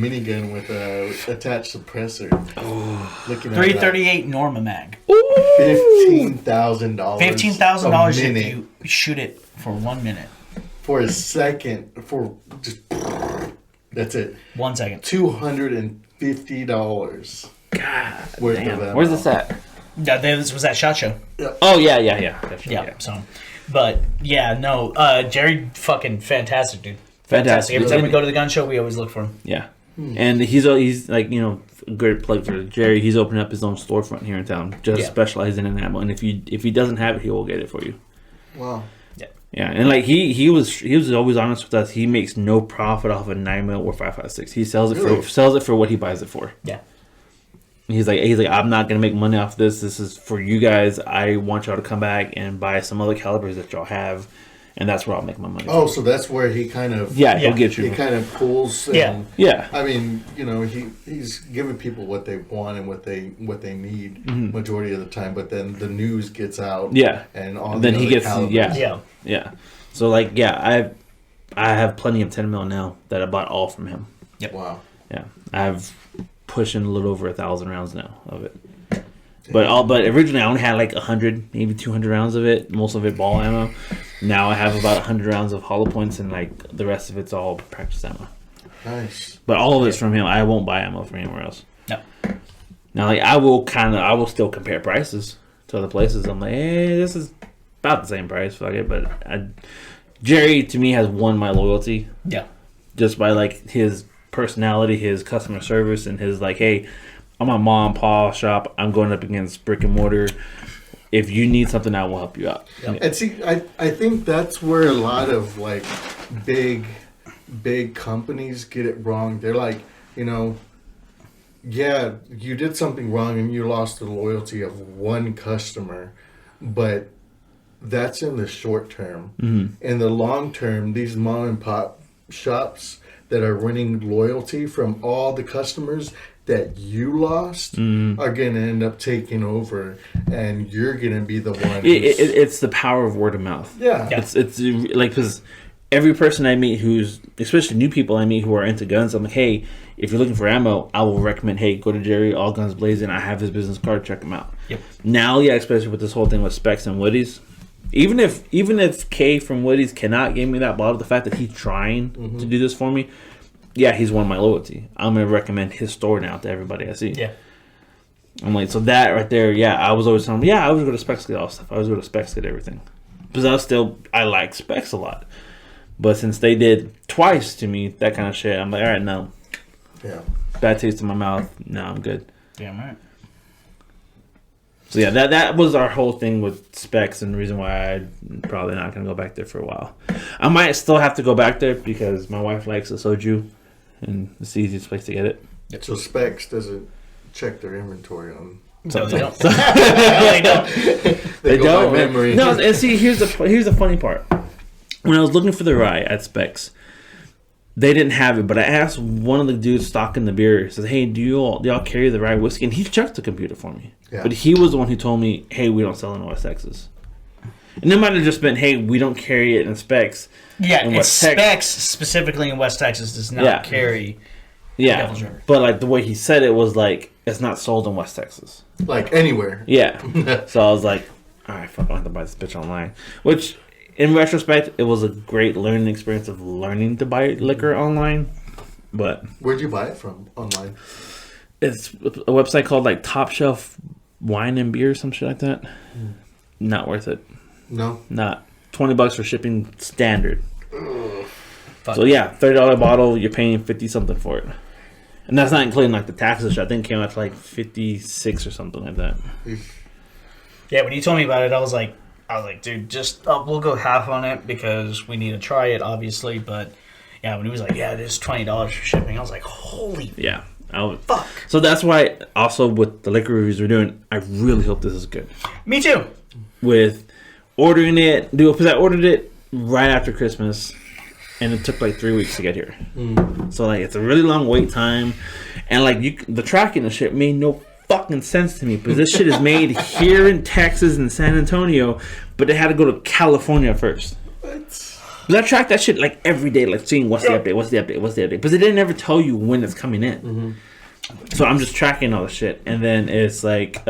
minigun with a attached suppressor. Oh. Looking at 338 Norma Mag. $15,000. $15,000 if you shoot it for 1 minute. For a second, for just that's it. 1 second. $250. God worth damn. of ammo. Where's this at? Yeah, this was that SHOT Show. Oh yeah. Definitely, Yeah. So, but yeah, no. Jerry, fucking fantastic, dude. Fantastic. Every time we go to the gun show, we always look for him. Yeah. And he's like, you know, a great plug for Jerry. He's opened up his own storefront here in town, just specializing in ammo. And if he doesn't have it, he will get it for you. Wow. Yeah, and like he was always honest with us. He makes no profit off a 9mm or 5.56. He sells it for what he buys it for. Yeah. He's like I'm not gonna make money off this. This is for you guys. I want y'all to come back and buy some other calibers that y'all have, and that's where I'll make my money. Oh, so that's where he kind of he'll get you. He kind of pulls. Yeah. I mean, you know, he's giving people what they want and what they need majority of the time, but then the news gets out. Yeah. And all then the he gets calibers. Yeah. So like I have plenty of 10mm now that I bought all from him. Yep. Wow. Yeah. I have pushing a little over 1,000 rounds now of it. But originally I only had like 100, maybe 200 rounds of it, most of it ball ammo. Now I have about 100 rounds of hollow points, and like the rest of it's all practice ammo. Nice. But all of it's from him. I won't buy ammo from anywhere else. No. Now like I will still compare prices to other places. I'm like, hey, this is about the same price, fuck it. But Jerry to me has won my loyalty. Yeah. Just by like his personality, his customer service, and his like, hey, I'm a mom and pop shop. I'm going up against brick and mortar. If you need something, I will help you out. Yep. And see, I think that's where a lot of like big companies get it wrong. They're like, you know, yeah, you did something wrong and you lost the loyalty of one customer, but that's in the short term. In the long term, these mom and pop shops that are winning loyalty from all the customers that you lost are going to end up taking over, and you're going to be the one. It's the power of word of mouth. Yeah. It's like, because every person I meet especially new people I meet who are into guns, I'm like, hey, if you're looking for ammo, I will recommend, hey, go to Jerry, All Guns Blazing. I have his business card, check him out. Yep. Now, yeah, especially with this whole thing with Specs and Woody's, even if Kay from Woody's cannot give me that bottle, the fact that he's trying to do this for me, yeah, he's won my loyalty. I'm going to recommend his store now to everybody I see. Yeah. I'm like, so that right there, yeah, I was always telling him, I always go to Specs to get all stuff. I always go to Specs to get everything. Because I like Specs a lot. But since they did twice to me, that kind of shit, I'm like, all right, no. Yeah. Bad taste in my mouth. No, I'm good. Damn right. So yeah, that was our whole thing with Specs, and the reason why I'm probably not going to go back there for a while. I might still have to go back there because my wife likes the soju, and it's the easiest place to get it. So Specs doesn't check their inventory on. No, they don't. No, they don't. They don't. By memory. No, and see, here's the funny part. When I was looking for the rye at Specs, they didn't have it, but I asked one of the dudes stocking the beer. He says, "Hey, do y'all carry the rye whiskey?" And he checked the computer for me. Yeah. But he was the one who told me, "Hey, we don't sell it in West Texas." And it might have just been, "Hey, we don't carry it in Specs." Yeah, it's Specs specifically in West Texas does not carry. Yeah, but like the way he said it was like it's not sold in West Texas. Like anywhere. Yeah. So I was like, all right, fuck, I have to buy this bitch online. Which, in retrospect, it was a great learning experience of learning to buy liquor online. But where'd you buy it from online? It's a website called like Top Shelf Wine and Beer or some shit like that. Not worth it. No. Not $20 for shipping standard. So yeah, $30 bottle, you're paying 50 something for it. And that's not including like the taxes. I think it came out to like 56 or something like that. Yeah, when you told me about it, I was like, dude, just we'll go half on it because we need to try it, obviously. But yeah, when he was like, yeah, it is $20 for shipping, I was like, holy fuck. So that's why also with the liquor reviews we're doing, I really hope this is good. Me too. With ordering it, because I ordered it right after Christmas. And it took like 3 weeks to get here. So like it's a really long wait time. And like the tracking and shit made no fucking sense to me. Because this shit is made here in Texas and San Antonio. But they had to go to California first. What? But I track that shit like every day, like seeing what's the update. But they didn't ever tell you when it's coming in. Mm-hmm. So I'm just tracking all the shit, and then it's like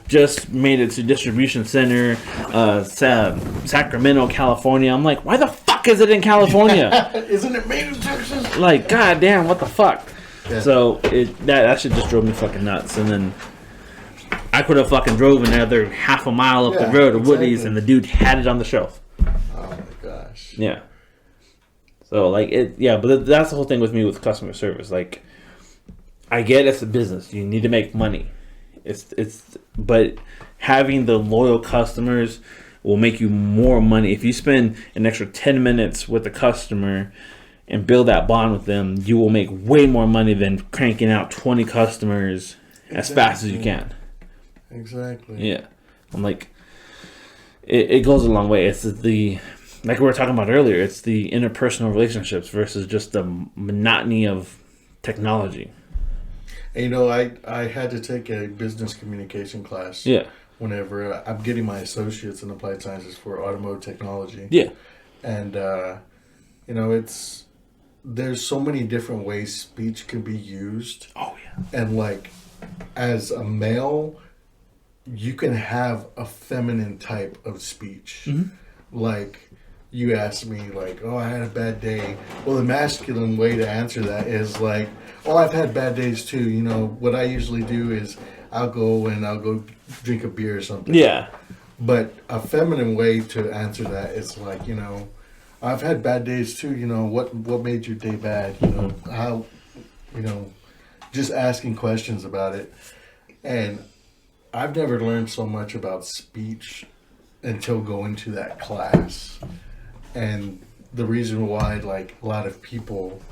just made it to distribution center, Sacramento, California. I'm like, why the fuck is it in California? Isn't it made in Texas? Like, goddamn, what the fuck? Yeah. So that shit just drove me fucking nuts, and then I could have fucking drove another half a mile up the road to Woody's, and the dude had it on the shelf. Oh my gosh. Yeah. So like but that's the whole thing with me with customer service. Like, I get it's a business. You need to make money. But having the loyal customers will make you more money. If you spend an extra 10 minutes with the customer and build that bond with them, you will make way more money than cranking out 20 customers as fast as you can. Exactly. Yeah. I'm like, it goes a long way. It's like we were talking about earlier, it's the interpersonal relationships versus just the monotony of technology. And, you know, I had to take a business communication class. Yeah. Whenever I'm getting my associates in applied sciences for automotive technology. Yeah. And, you know, there's so many different ways speech can be used. Oh, yeah. And, like, as a male, you can have a feminine type of speech. Mm-hmm. Like, you asked me, like, oh, I had a bad day. Well, the masculine way to answer that is like, oh, I've had bad days too. You know, what I usually do is I'll go drink a beer or something. Yeah. But a feminine way to answer that is like, you know, I've had bad days too. You know, what made your day bad? You know, how, you know, just asking questions about it. And I've never learned so much about speech until going to that class. And the reason why, like, a lot of people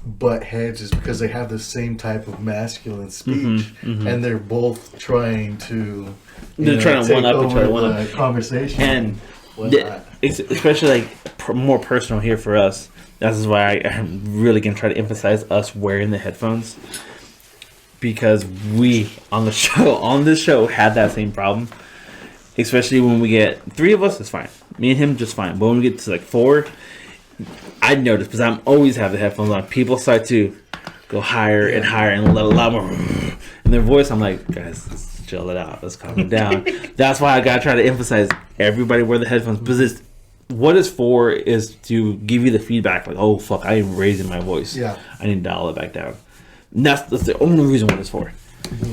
butt heads is because they have the same type of masculine speech, and they're both trying to trying to one up each other, conversation, and it's especially like more personal here for us. This is why I'm really gonna try to emphasize us wearing the headphones, because we on this show had that same problem. Especially when we get 3 of us, it's fine. Me and him, just fine. But when we get to like 4, I notice, because I'm always have the headphones on, people start to go higher and higher and let a lot more in their voice. I'm like, guys, let's chill it out. Let's calm it down. That's why I gotta try to emphasize everybody wear the headphones, because what it's for is to give you the feedback. Like, oh fuck, I am raising my voice. Yeah, I need to dial it back down. And that's the only reason what it's for.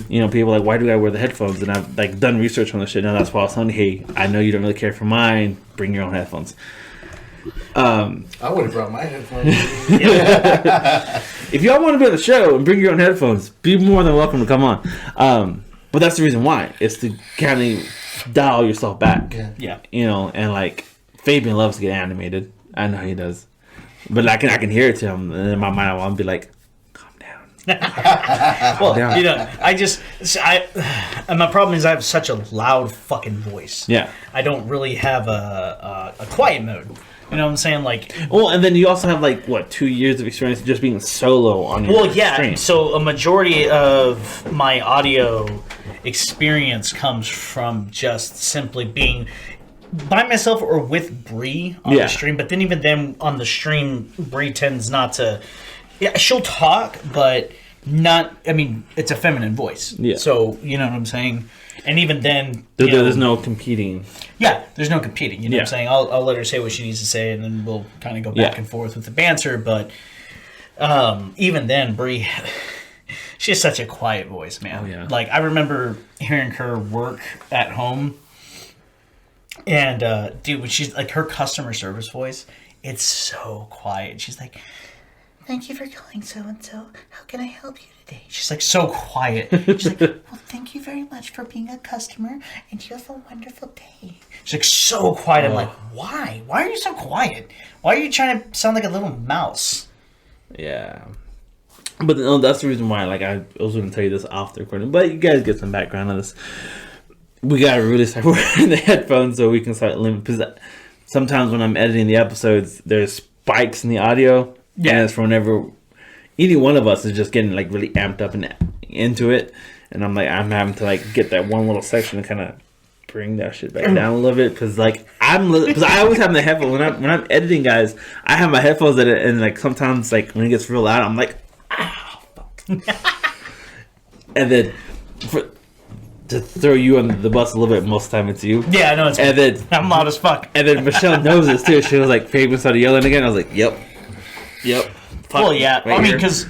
You know, people are like, why do I wear the headphones? And I've like done research on this shit. Now that's why I was telling you, hey, I know you don't really care for mine. Bring your own headphones. I would have brought my headphones. If y'all want to be on the show and bring your own headphones, be more than welcome to come on. But that's the reason why. It's to kind of dial yourself back. Yeah. You know, and like Fabian loves to get animated. I know he does. But I can hear it to him, and in my mind I want to be like, well, you know, my problem is I have such a loud fucking voice. Yeah. I don't really have a quiet mode. You know what I'm saying? Like, well, and then you also have like what 2 years of experience just being solo on your stream. So a majority of my audio experience comes from just simply being by myself or with Bree on the stream. But then even then on the stream, Bree tends not to. Yeah, she'll talk, but not. I mean, it's a feminine voice. Yeah. So you know what I'm saying. And even then, there's no competing. Yeah, there's no competing. You know what I'm Yeah. saying? I'll let her say what she needs to say, and then we'll kind of go back and forth with the banter. But even then, Bree, she has such a quiet voice, man. Oh, yeah. Like I remember hearing her work at home, and dude, when she's like her customer service voice, it's so quiet. She's like, "Thank you for calling so-and-so. How can I help you today?" She's like so quiet. She's like, "Well, thank you very much for being a customer, and you have a wonderful day." She's like so quiet. I'm like, why? Why are you so quiet? Why are you trying to sound like a little mouse? Yeah. But no, that's the reason why, like, I was going to tell you this off the recording, but you guys get some background on this. We got to really start wearing the headphones so we can start limiting, because sometimes when I'm editing the episodes, there's spikes in the audio. Yeah. And it's whenever any one of us is just getting like really amped up and into it, and I'm having to like get that one little section to kind of bring that shit back down a little bit, because like because I always have my headphones when I'm editing, guys. I have my headphones in it, and like sometimes like when it gets real loud, I'm like, "Ow, fuck." And then to throw you under the bus a little bit, most of the time it's you. Yeah, I know it's. And then I'm loud as fuck. And then Michelle knows this too. She was like, Fabian started yelling again. I was like, yep. Fuck, Well, yeah. right I mean, here. because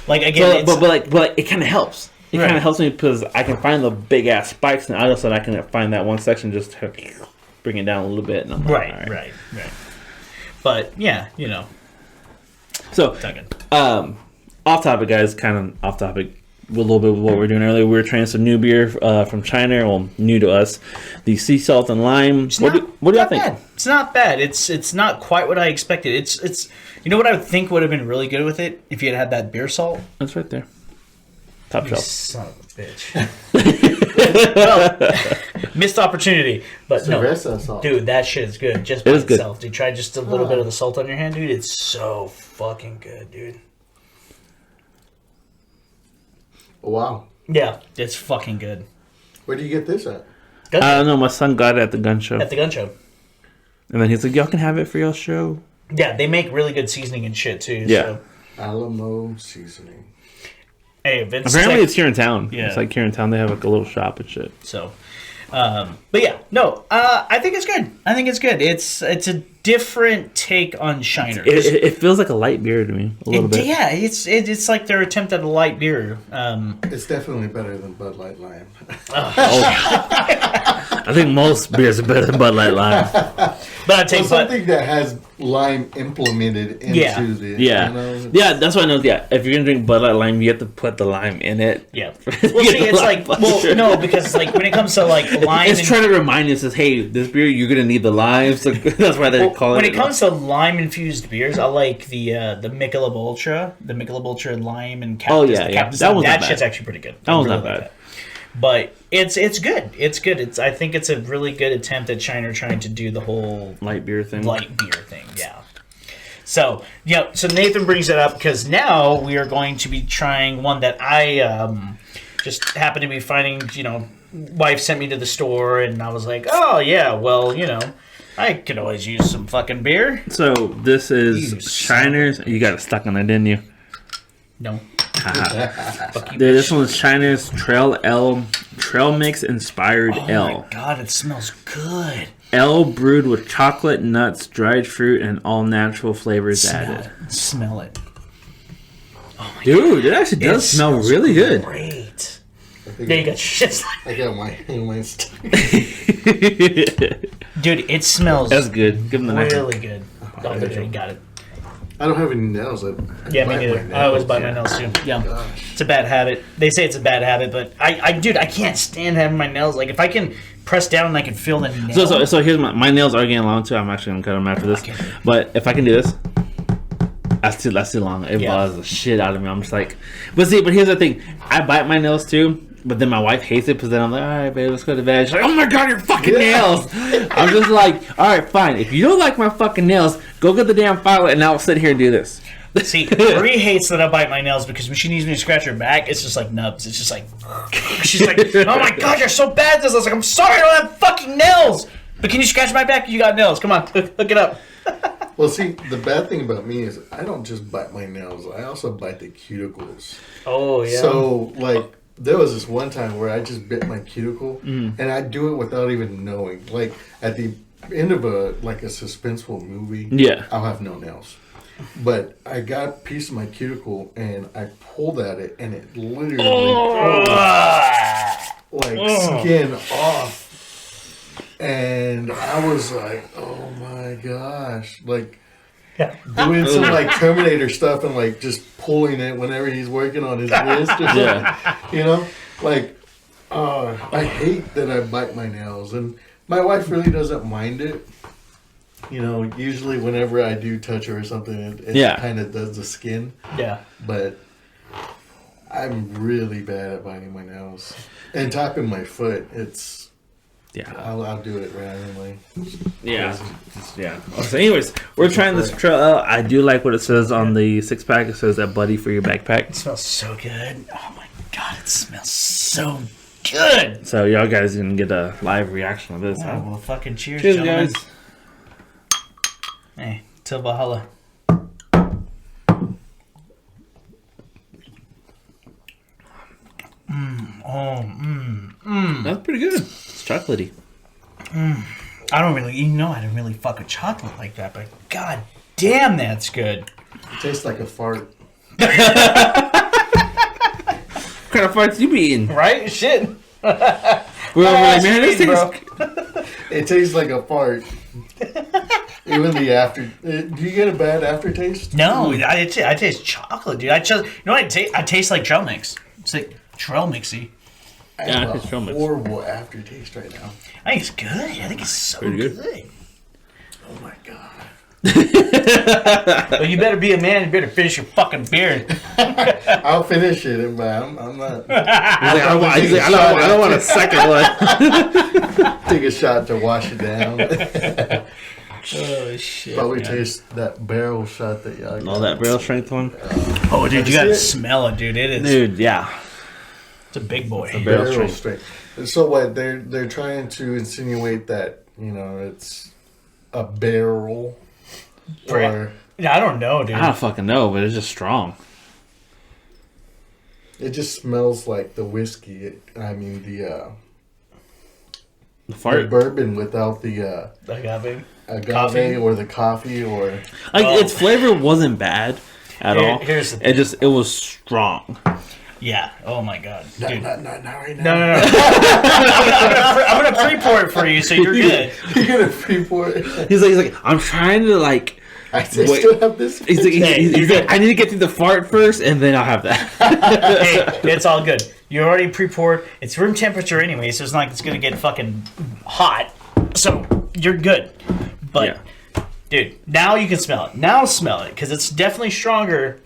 like again, but it kind of helps. It Right. kind of helps me because I can find the big ass spikes, and all of a sudden I can find that one section just to bring it down a little bit. And I'm like, all right. But yeah, So, it's not good. off topic, guys. Kind of off topic. A little bit of what we were doing earlier. We were trying some new beer from China, well, new to us. The sea salt and lime. What do y'all think? Bad. It's not bad. It's not quite what I expected. It's you know what I would think would have been really good with it if you had had that beer salt. That's right there. Top shelf. Son of a bitch. Well, missed opportunity, but no, Cerveza salt. dude, that shit is good. Just by It is good. itself, dude. Try just a little bit of the salt on your hand, dude. It's so fucking good, dude. Wow. Yeah, it's fucking good. Where do you get this at? I don't know. My son got it at the gun show. At the gun show. And then he's like, y'all can have it for your show. Yeah, they make really good seasoning and shit too. Yeah. So. Alamo seasoning. Hey, if it's Apparently it's here in town. Yeah. It's like here in town. They have like a little shop and shit. So, but yeah, no, I think it's good. I think it's good. It's a different take on Shiner. It feels like a light beer to me. A little bit. Yeah, it's like their attempt at a light beer. It's definitely better than Bud Light Lime. I think most beers are better than Bud Light Lime. But I take something that has lime implemented into the. Yeah. You know, Yeah, that's what I know. Yeah, if you're going to drink Bud Light Lime, you have to put the lime in it. Yeah. Well, see, it's like, no, because like when it comes to like lime, It's trying to remind you, it says, hey, this beer, you're going to need the lime. So that's why they're calling when it. it comes to lime infused beers, I like the Michelob Ultra, lime and Cactus. Oh, yeah, the yeah. Cactus. That one's not That bad. shit's actually pretty good. That I one's really not like bad. that. But it's good. It's good. I think it's a really good attempt at Shiner trying to do the whole light beer thing. light beer thing. Yeah. So so Nathan brings it up because now we are going to be trying one that I just happened to be finding. Wife sent me to the store and I was like, oh yeah, well I could always use some fucking beer. So this is You Shiner's. You got it stuck on it, didn't you? No. Dude, this one's Shiner's Trail Mix Inspired Oh L. my god, it smells good. L brewed with chocolate, nuts, dried fruit, and all natural flavors added. Smell it. Oh my Dude, it actually does smell smells really good. Great. I think Yeah, you got shit. I got my stuff. Dude, it smells That's good. Give him the knife. really good. Oh, there, you got it. I don't have any nails. I Yeah, me bite neither. my I always nails. bite my nails too. Yeah, it's a bad habit. They say it's a bad habit, but dude, I can't stand having my nails. Like if I can press down and I can feel the nail. So here's my nails are getting long too. I'm actually gonna cut them after this. Okay. But if I can do this, that's too long. It bothers the shit out of me. I'm just like, but here's the thing. I bite my nails too. But then my wife hates it because then I'm like, all right, babe, let's go to bed. She's like, oh my god, your fucking nails. I'm just like, all right, fine. If you don't like my fucking nails, go get the damn file and I'll sit here and do this. See, Marie hates that I bite my nails because when she needs me to scratch her back, it's just like nubs. It's just like, she's like, oh my god, you're so bad at this. I was like, I'm sorry, I don't have fucking nails. But can you scratch my back? You got nails. Come on, hook it up. Well, see, the bad thing about me is I don't just bite my nails. I also bite the cuticles. Oh, yeah. So, like, there was this one time where I just bit my cuticle, and I do it without even knowing. Like, at the end of a suspenseful movie, Yeah. I'll have no nails. But I got a piece of my cuticle, and I pulled at it, and it literally skin off. And I was like, oh my gosh. Like, doing some Terminator stuff and just pulling it whenever he's working on his wrist or something. I hate that I bite my nails, and my wife really doesn't mind it. Usually whenever I do touch her or something, it kind of does the skin. Yeah. But I'm really bad at biting my nails. And tapping my foot, I'll do it randomly. Yeah. So anyways, we're trying this Trail L. I do like what it says on the 6-pack. It says that buddy for your backpack. It smells so good. Oh my god, it smells so good. So y'all guys gonna get a live reaction of this. Oh, Huh? well, fucking cheers, Cheers, gentlemen. guys. Hey, till Valhalla. That's pretty good. It's chocolatey. I don't really, I don't really fuck with chocolate like that, but god damn, that's good. It tastes like a fart. What kind of farts you be eating? Right? Shit. We're like, man, this bro. tastes... It tastes like a fart. Even the after. Do you get a bad aftertaste? No, I taste chocolate, dude. You know what I taste? I taste like trail mix. It's like trail mixy. I Yeah, have it's a trail mix. horrible aftertaste right now. I think it's good. I think it's so Pretty good. good. Oh my god. Well, you better be a man. You better finish your fucking beer. I'll finish it, but I'm not. He's like, I don't want a second one. Take a shot to wash it down. Oh shit! Probably taste that barrel shot that y'all got. All that barrel strength one. Oh, dude, you Have gotta you seen it? smell it, dude. It is. Dude, yeah. It's a big boy. barrel Barrel strength. strength. So what? They're trying to insinuate that it's a barrel, or Yeah, I don't know, dude. I don't fucking know, but it's just strong. it just smells like the whiskey. The The fart. bourbon without the Agave. agave Coffee? or the coffee or. Like Oh. its flavor wasn't bad at all. Here's the It was strong. Yeah. Oh my god, dude. Not right now. No. I'm gonna pre-pour it for you, so you're good. You're gonna pre-pour it. He's like, I'm trying to like. I still have this. He's like, I need to get through the fart first, and then I'll have that. Hey, it's all good. You already pre-poured. It's room temperature anyway, so it's not like it's gonna get fucking hot. So you're good. But, dude, now you can smell it. Now smell it, because it's definitely stronger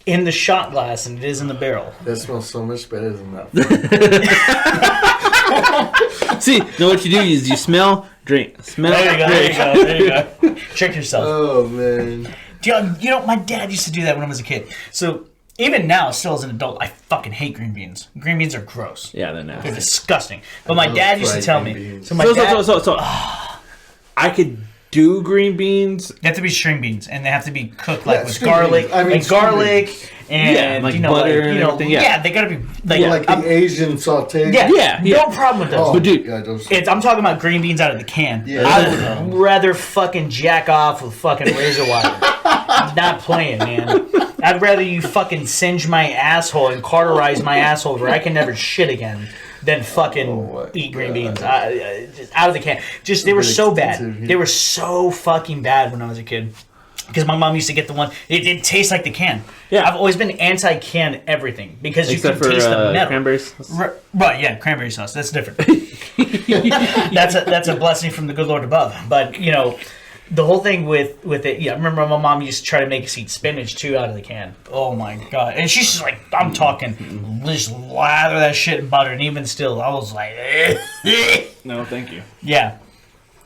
in the shot glass than it is in the barrel. That smells so much better than that. See, know what you do is you smell, drink, smell. There you go. Trick yourself. Oh man. You know, my dad used to do that when I was a kid. So even now, still as an adult, I fucking hate green beans. Green beans are gross. Yeah, they're They're nasty. disgusting. But my love dad used to fried tell green me. beans. So my dad, So, I could do green beans. they have to be string beans, and they have to be cooked like Yeah, with string garlic, beans. I mean, like string garlic, beans. and like you know, butter like, and you know, everything, yeah. they gotta be like, Like the Asian saute. yeah, Yeah. no problem with those. Oh, But dude, God, those- I'm talking about green beans out of the can. Yeah. I would rather fucking jack off with fucking razor wire. Not playing, man. I'd rather you fucking singe my asshole and cauterize my asshole where I can never shit again than fucking eat green beans. Just out of the can. Just, they were so bad. They were so fucking bad when I was a kid. Because my mom used to get the one, it didn't taste like the can. Yeah. I've always been anti-can everything because except you for can taste the metal. cranberry sauce. Right, yeah, cranberry sauce. That's different. That's a blessing from the good Lord above. But you know, the whole thing with it. Yeah, I remember my mom used to try to make us eat spinach too out of the can. Oh my god! And she's just like, I'm talking, just lather that shit in butter. And even still, I was like, No, thank you. yeah.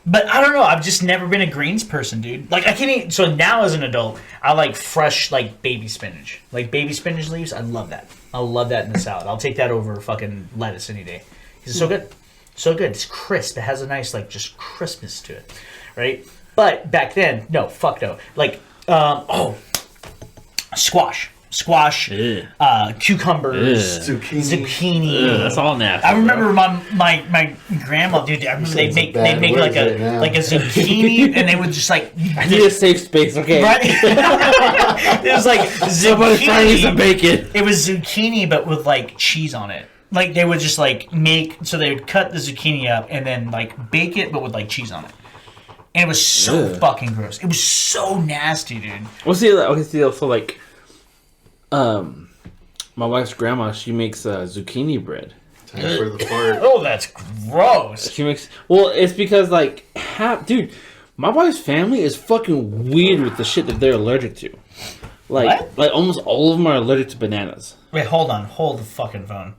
But I don't know. I've just never been a greens person, dude. Like I can't eat. So now as an adult, I like fresh, like baby spinach, like baby spinach leaves. I love that. I love that in the salad. I'll take that over fucking lettuce any day. It's so good, so good. It's crisp. It has a nice like just crispness to it, right? But back then, no, fuck no. Like squash, Ew. cucumbers, zucchini. That's all nasty. I remember my grandma, dude. I remember they make words like right now. a zucchini, and they would just like I need a safe space, okay? right. It was like Somebody find me some zucchini. bacon. It was zucchini, but with like cheese on it. Like they would just like they would cut the zucchini up and then like bake it, but with like cheese on it. And it was so fucking gross. It was so nasty, dude. Well, see, so like, my wife's grandma, she makes zucchini bread. Time for the fart. Oh, that's gross. She makes, well, it's because like, dude, my wife's family is fucking weird with the shit that they're allergic to. Like almost all of them are allergic to bananas. Wait, hold the fucking phone.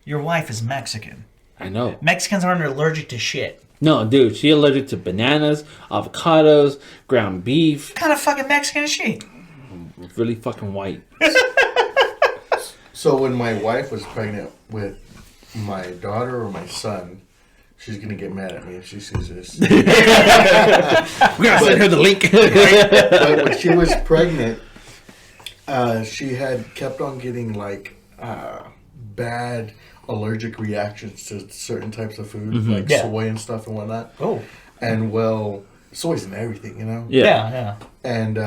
Your wife is Mexican. I know. Mexicans aren't allergic to shit. No, dude, she allergic to bananas, avocados, ground beef. What kind of fucking Mexican is she? Really fucking white. So when my wife was pregnant with my daughter or my son, she's gonna get mad at me if she sees this. We gotta send her the link. But when she was pregnant, she had kept on getting like bad allergic reactions to certain types of food, like soy and stuff and whatnot. Oh. And well, soy's in everything, you know? Yeah. And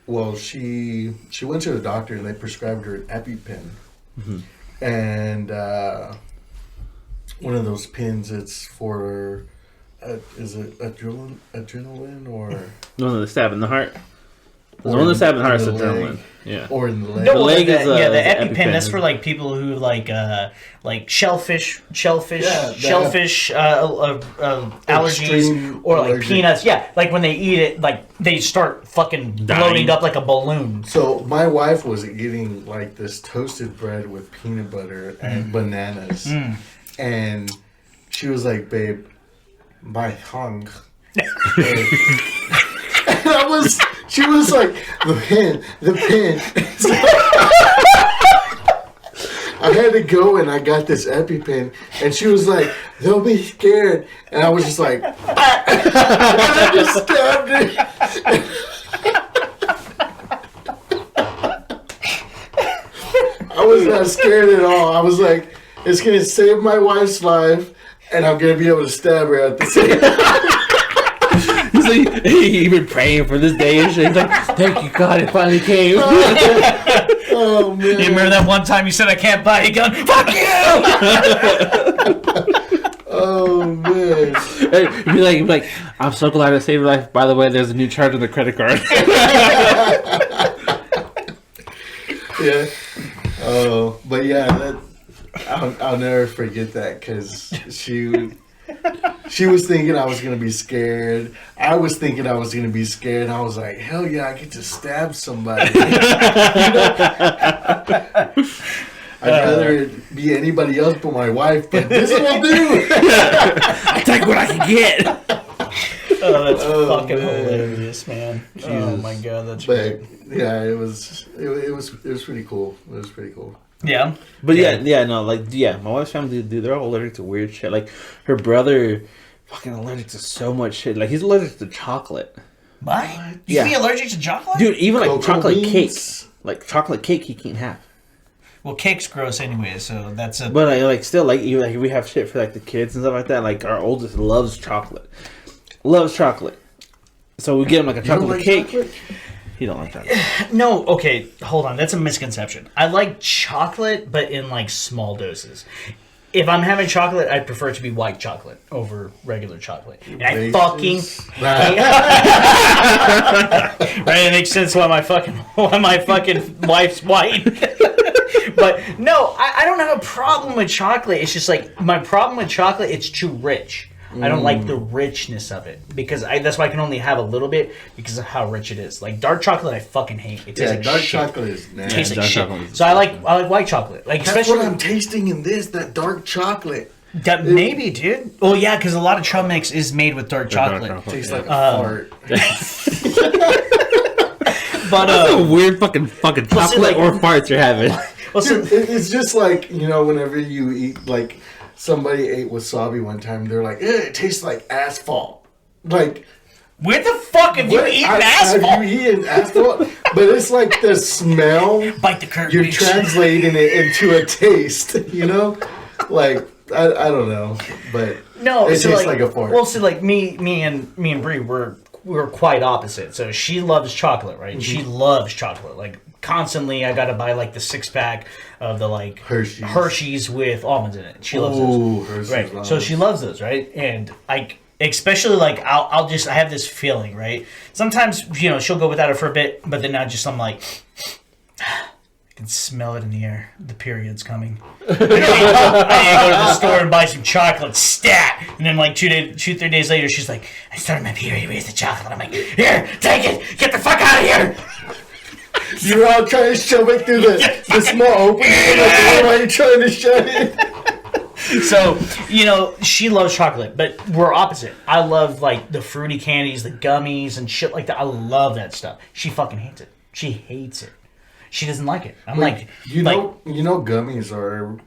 well, she went to the doctor and they prescribed her an EpiPen. And one of those pins, it's for is it adrenaline or No, the stab in the heart. The one that's stabbing the heart is adrenaline. Yeah. Or in the leg. No, The leg the is, EpiPen. is That's EpiPen. for like people who like shellfish allergies Extreme or like allergic. peanuts. Yeah, like when they eat it, like they start fucking bloating up like a balloon. So my wife was eating like this toasted bread with peanut butter and bananas, and she was like, "Babe, my tongue." And she was like, the pin. I had to go and I got this EpiPen, and she was like, "They'll be scared," and I was just like, and I just stabbed her. I was not scared at all. I was like, it's gonna save my wife's life, and I'm gonna be able to stab her at the same time. He's like, he's been praying for this day and shit. He's like, thank you, God, it finally came. Oh man! You remember that one time you said I can't buy a gun? Fuck you! Oh man! Hey, be like, I'm so glad I saved your life. By the way, there's a new charge on the credit card. Yeah. Oh, but yeah, that I'll never forget that because she was thinking I was gonna be scared. I was thinking I was gonna be scared. And I was like, hell yeah, I get to stab somebody. I'd rather it be anybody else but my wife, but this will do. I take what I can get. Oh, that's fucking man. hilarious, man. Oh my god, that's But great. yeah, it was pretty cool. It was pretty cool. Yeah. But my wife's family, dude, they're all allergic to weird shit. Like, her brother, fucking allergic to so much shit. Like, he's allergic to chocolate. What? You Yeah. can be allergic to chocolate? Dude, even like Cocoa chocolate beans? cake. Like, chocolate cake he can't have. Well, cake's gross anyway, so that's a... But like still, like, even like we have shit for like the kids and stuff like that. Like, our oldest loves chocolate. So we get him like a You don't chocolate like cake. chocolate? He don't like chocolate. No, okay, hold on. That's a misconception. I like chocolate, but in like small doses. If I'm having chocolate, I prefer it to be white chocolate over regular chocolate. And I fucking... Right, it makes sense why my fucking wife's white. But no, I don't have a problem with chocolate. It's just like, my problem with chocolate, it's too rich. I don't like the richness of it because that's why I can only have a little bit because of how rich it is. Like dark chocolate, I fucking hate. It tastes like dark shit. chocolate is It nasty. tastes like dark shit. chocolate is So I like white chocolate. Like That's especially what I'm tasting in this, that dark chocolate. that maybe, dude. Oh yeah, because a lot of chub mix is made with dark chocolate. Tastes yeah. like a fart. But That's a weird fucking chocolate like- or farts you're having. well, so, Dude, it's just like, whenever you eat, like, somebody ate wasabi one time, they're like, it tastes like asphalt. Like, where the fuck have you eaten asphalt? Have you eaten asphalt? But it's like the smell, Bite the curb, you're bitch. translating it into a taste, Like, I don't know, but No, it so tastes like like a fart. Well, so like me and Brie, we're quite opposite. So she loves chocolate, right? She loves chocolate. Like constantly, I gotta buy like the 6-pack of the like Hershey's with almonds in it. She loves those, Hershey's right? almonds. So she loves those, right? And like especially like I have this feeling, right? Sometimes she'll go without it for a bit, but then I'm like. I can smell it in the air. The period's coming. I need to go to the store and buy some chocolate. Stat! And then like 2-3 days later, she's like, I started my period. Where's the chocolate? I'm like, here, take it. Get the fuck out of here. You're all trying to shove it through the small opening. Like, why are you trying to shove it? So, she loves chocolate, but we're opposite. I love like the fruity candies, the gummies and shit like that. I love that stuff. She fucking hates it. She hates it. She doesn't like it. I'm like, gummies are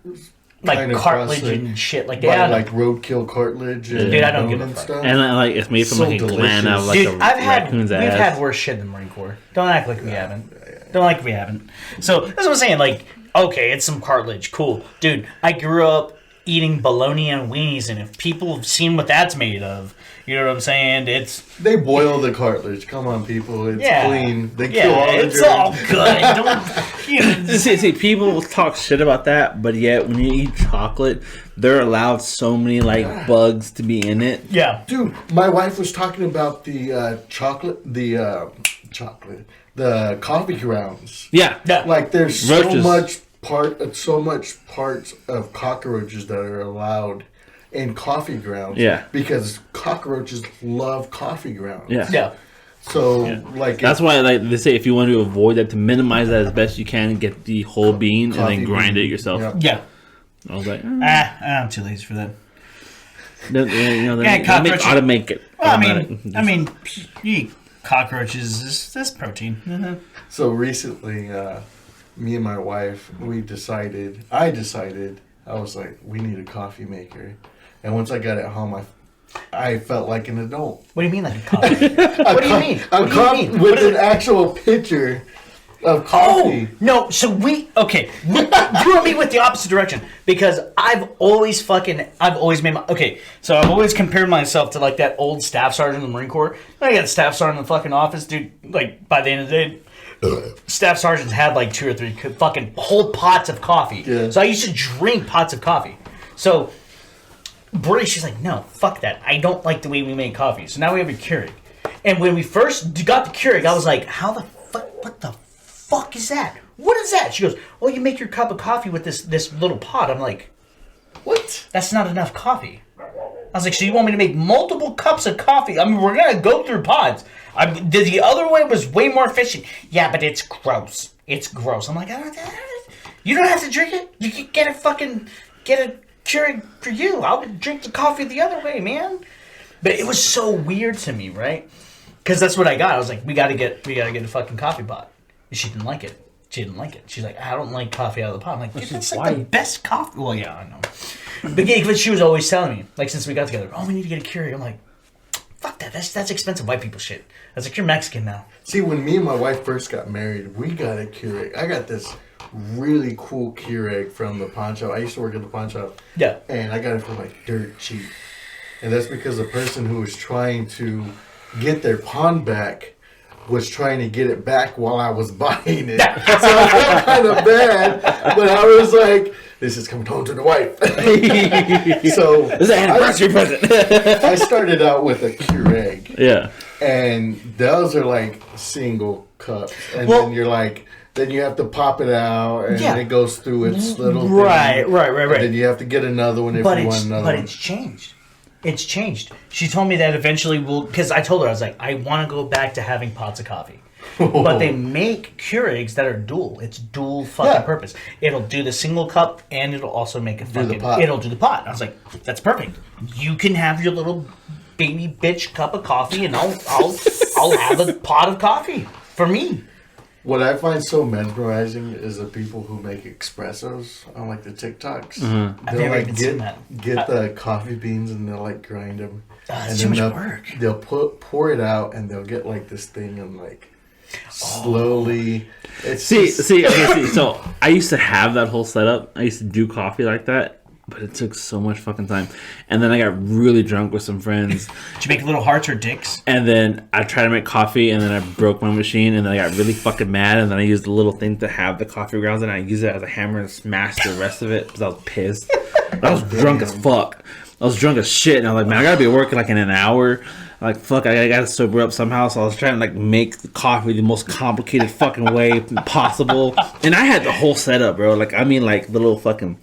like kind of cartilage processed and shit. Like, by yeah, like roadkill cartilage and Dude, I don't bone give a and fuck. stuff. And like it's made from So like a gland out of like dude, a raccoon's we've ass. had worse shit than Marine Corps. Don't act like we haven't. Don't act like we haven't. So that's what I'm saying. Like, okay, it's some cartilage, cool, dude. I grew up eating bologna and weenies, and if people have seen what that's made of, you know what I'm saying? It's They boil the cartilage. Come on, people. It's clean. They kill all the it's germs. all good. Don't, you know, See, people talk shit about that, but yet when you eat chocolate, they're allowed so many like bugs to be in it. yeah. Dude, my wife was talking about the the coffee grounds. Yeah, Yeah. Like there's Roaches. so much parts of cockroaches that are allowed in coffee grounds. Yeah. Because cockroaches love coffee grounds. yeah, Yeah. So like That's why like they say if you want to avoid that, to minimize that as best you can, get the whole bean and coffee then grind bean. it yourself. Yeah. Yeah. I was like, I'm too lazy for that. they make cockroach- automate it. Well, automatic. I mean, you eat cockroaches. That's protein. So recently, me and my wife, I decided, I was like, we need a coffee maker. And once I got it home, I felt like an adult. What do you mean, like a coffee? What do you mean? A coffee with an actual pitcher of coffee. Oh no! So you and me went the opposite direction because I've always made my So I've always compared myself to like that old staff sergeant in the Marine Corps. I got a staff sergeant in the fucking office, dude. Like by the end of the day, staff sergeants had like 2 or 3 fucking whole pots of coffee. Yeah. So I used to drink pots of coffee. So Bree, she's like, no, fuck that. I don't like the way we make coffee. So now we have a Keurig. And when we first got the Keurig, I was like, how the fuck? What the fuck is that? What is that? She goes, well, you make your cup of coffee with this little pot. I'm like, what? That's not enough coffee. I was like, so you want me to make multiple cups of coffee? I mean, we're going to go through pods. The other way was way more efficient. Yeah, but it's gross. It's gross. I'm like, you don't have to drink it. You can get a Keurig for you. I'll drink the coffee the other way, man. But it was so weird to me, right? Because that's what I got. I was like, we gotta get a fucking coffee pot. And she didn't like it. She's like, I don't like coffee out of the pot. I'm like, dude, that's like the best coffee. Well, yeah, I know. But she was always telling me, like, since we got together, oh, we need to get a Keurig. I'm like, fuck that. That's expensive white people shit. I was like, you're Mexican now. See, when me and my wife first got married, we got a Keurig. I got this really cool Keurig from the pawn shop. I used to work at the pawn shop. Yeah. And I got it for like dirt cheap. And that's because the person who was trying to get their pawn back was trying to get it back while I was buying it. So I felt kind of bad, but I was like, this is coming home to the wife. So This is an anniversary present. I started out with a Keurig. Yeah. And those are like single cups. And Well- then you're like, then you have to pop it out and Yeah. it goes through its little thing. Right. And then you have to get another one if But you want another but one. it's changed. It's changed. She told me that eventually because I told her, I was like, I want to go back to having pots of coffee. But they make Keurigs that are dual. It's dual fucking purpose. It'll do the single cup and it'll also make a fucking... It'll do the pot. I was like, that's perfect. You can have your little baby bitch cup of coffee and I'll have a pot of coffee for me. What I find so mesmerizing is the people who make espressos on like the TikToks. I've They'll never like even seen that. get the coffee beans and they'll like grind them. It's and too then much work. They'll pour it out and they'll get like this thing and like slowly. It's See, just- see. So I used to have that whole setup. I used to do coffee like that, but it took so much fucking time. And then I got really drunk with some friends. Did you make little hearts or dicks? And then I tried to make coffee, and then I broke my machine, and then I got really fucking mad, and then I used the little thing to have the coffee grounds, and I used it as a hammer and smashed the rest of it because I was pissed. I was drunk as fuck. I was drunk as shit, and I was like, man, I gotta be working like in an hour. Like, fuck, I gotta sober up somehow. So I was trying to like make the coffee the most complicated fucking way possible. And I had the whole setup, bro. Like, I mean, like the little fucking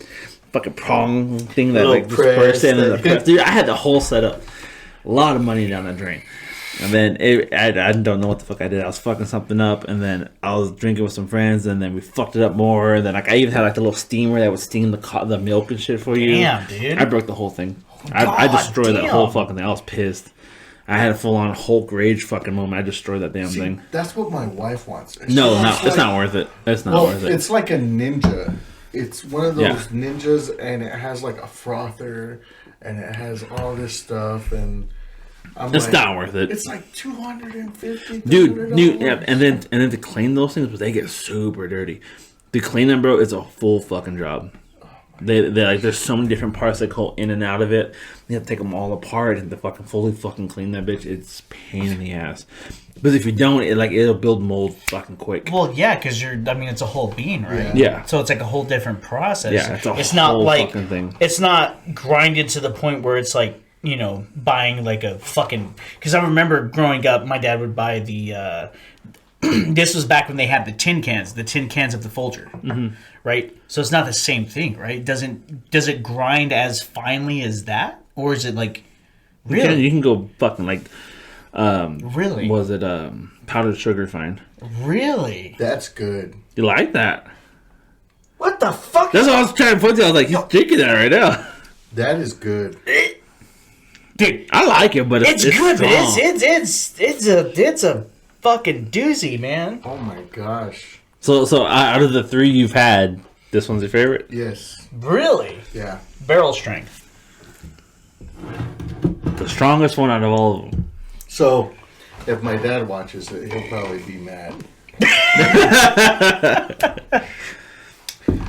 prong thing that Little like dispersed press and the thing. press. Dude, I had the whole setup. A lot of money down that drain. And then I don't know what the fuck I did. I was fucking something up, and then I was drinking with some friends, and then we fucked it up more. And then like I even had like the little steamer that would steam the milk and shit for you. Damn, dude. I broke the whole thing. I destroyed that whole fucking thing. I was pissed. I had a full on Hulk rage fucking moment. I destroyed that damn See, thing. That's what my wife wants. No, it's not worth it. It's not worth it. It's like a ninja. it's one of those ninjas, and it has like a frother, and it has all this stuff, and it's not worth it. It's like $250, dude. Yeah, and then to clean those things, but they get super dirty. To clean them, bro, it's a full fucking job. They like there's so many different parts that go in and out of it. You have to take them all apart and to fucking fully fucking clean that bitch. It's a pain in the ass. Because if you don't, it'll build mold fucking quick. Well, yeah, because it's a whole bean, right? Yeah. So it's like a whole different process. Yeah, it's not whole like fucking thing. It's not grinded to the point where it's like buying like a fucking. Because I remember growing up, my dad would buy the. This was back when they had the tin cans of the Folger, right? So it's not the same thing, right? Does it grind as finely as that, or is it like really? You can go fucking like. Really? Was it powdered sugar fine? Really? That's good. You like that? What the fuck? That's what I was trying to put to. I was like, he's drinking that right now. That is good. Dude, I like it, but it's good. Strong. But it's a fucking doozy, man. Oh my gosh. So out of the three you've had, this one's your favorite? Yes. Really? Yeah. Barrel strength. The strongest one out of all of them. So, if my dad watches it, he'll probably be mad.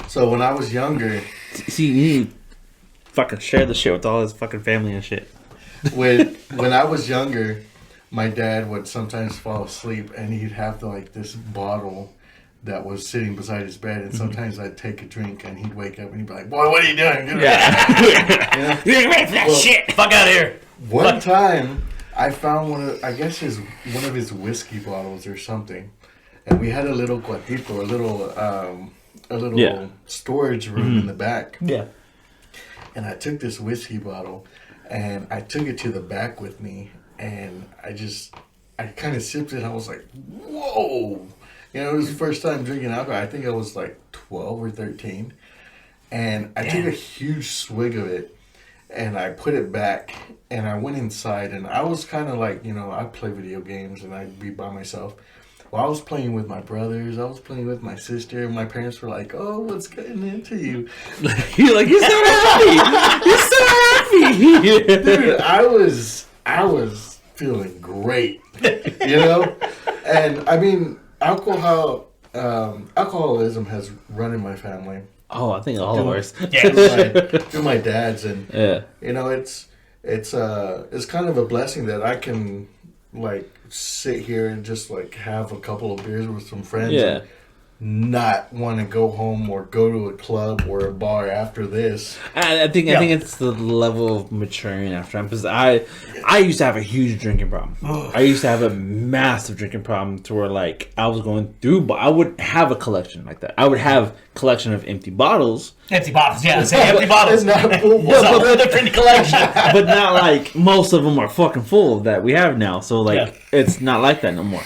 So when I was younger, see, you need to fucking share the shit with all his fucking family and shit. when I was younger, my dad would sometimes fall asleep, and he'd have this bottle that was sitting beside his bed, and sometimes I'd take a drink, and he'd wake up, and he'd be like, "Boy, what are you doing? Get You're ready for that shit. Fuck out of here." One time, I found one of his whiskey bottles or something, and we had a little cuartito, a little storage room in the back. Yeah. And I took this whiskey bottle, and I took it to the back with me, and I kind of sipped it, and I was like, whoa. It was the first time drinking alcohol. I think I was like 12 or 13. And I took a huge swig of it, and I put it back, and I went inside, and I was kind of like, I'd play video games, and I'd be by myself. Well, I was playing with my brothers. I was playing with my sister. And my parents were like, "Oh, what's getting into you?" You're like, "You're so happy. You're so happy." Dude, I was feeling great, And I mean, alcoholism has run in my family. Oh, I think all of ours. Through my dad's, and yeah. it's kind of a blessing that I can sit here and just have a couple of beers with some friends. Yeah. And not want to go home or go to a club or a bar after this. I think it's the level of maturing after time, because I used to have a huge drinking problem. I used to have a massive drinking problem to where I was going through, but I would have a collection like that. I would have a collection of empty bottles. Empty bottles, yeah. Say empty bottles. It's not full. It's a different collection. But not most of them are fucking full that we have now. So it's not like that no more.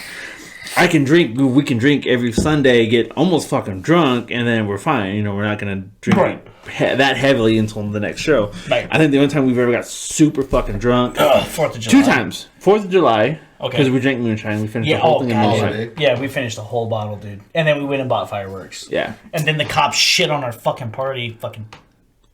We can drink every Sunday, get almost fucking drunk, and then we're fine. We're not going to drink that heavily until the next show. Right. I think the only time we've ever got super fucking drunk, 4th of July. 2 times. 4th of July, okay, because we drank moonshine. We finished the whole thing in moonshine. Yeah, we finished the whole bottle, dude. And then we went and bought fireworks. Yeah. And then the cops shit on our fucking party, fucking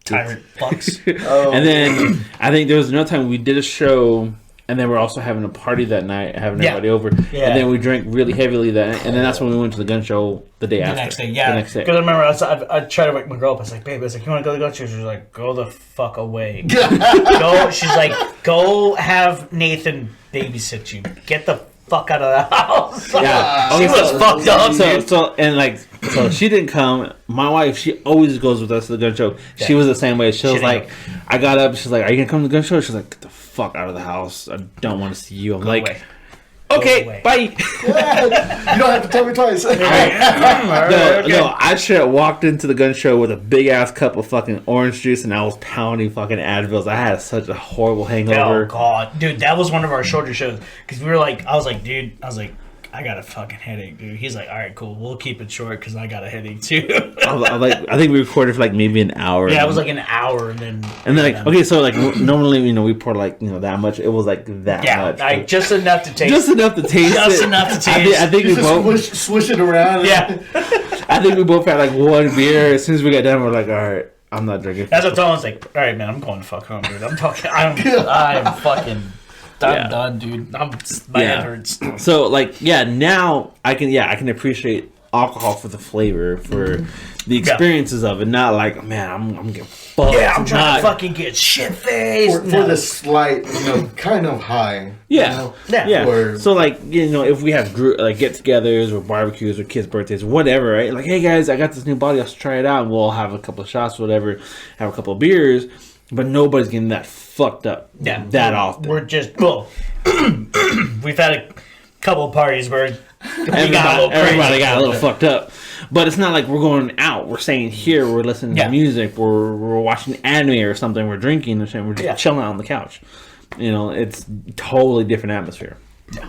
tyrant fucks. And then I think there was another time we did a show, and then we're also having a party that night, having everybody over. Yeah. And then we drank really heavily that night. And then that's when we went to the gun show the next day. Yeah. Because I remember I tried to wake my girl up. I was like, babe, you want to go to the gun show? She was like, go the fuck away. She's like, go have Nathan babysit you. Get the fuck out of the house. Yeah. She was fucked up. So she didn't come. My wife, she always goes with us to the gun show. Yeah. She was the same way. She was like, I got up. She's like, are you going to come to the gun show? She's like, get the fuck out of the house. I don't want to see you. I'm go like, away. Okay, bye. You don't have to tell me twice. No, I should have walked into the gun show with a big ass cup of fucking orange juice, and I was pounding fucking Advils. I had such a horrible hangover. Oh god, dude, that was one of our shorter shows because we were like, I was like, I got a fucking headache, dude. He's like, all right, cool, we'll keep it short because I got a headache too. I think we recorded for maybe an hour. Yeah, it was an hour, and then okay, so normally we pour that much. It was that much. Yeah, just enough to taste. Just enough to taste. Just enough to taste. I think we both swish it around. Yeah. I think we both had like one beer. As soon as we got done, we're like, all right, I'm not drinking. That's what Tom's like. All right, man, I'm going to fuck home, dude. I'm talking. I'm fucking. I'm done, dude. My head hurts. So like, now I can appreciate alcohol for the flavor, for the experiences of it. Not like, man, I'm getting fucked. Yeah, I'm trying to fucking get shit faced. For the slight, kind of high. Yeah. Or, so like, if we have like get-togethers or barbecues or kids' birthdays, whatever, right? Like, hey guys, I got this new bottle, let's try it out. And we'll have a couple of shots, whatever, have a couple of beers, but nobody's getting that fucked up that often. We're just we've had a couple of parties where everybody got a little fucked up. But it's not like we're going out. We're staying here. We're listening to music. We're watching anime or something. We're drinking or something. We're just chilling out on the couch. It's totally different atmosphere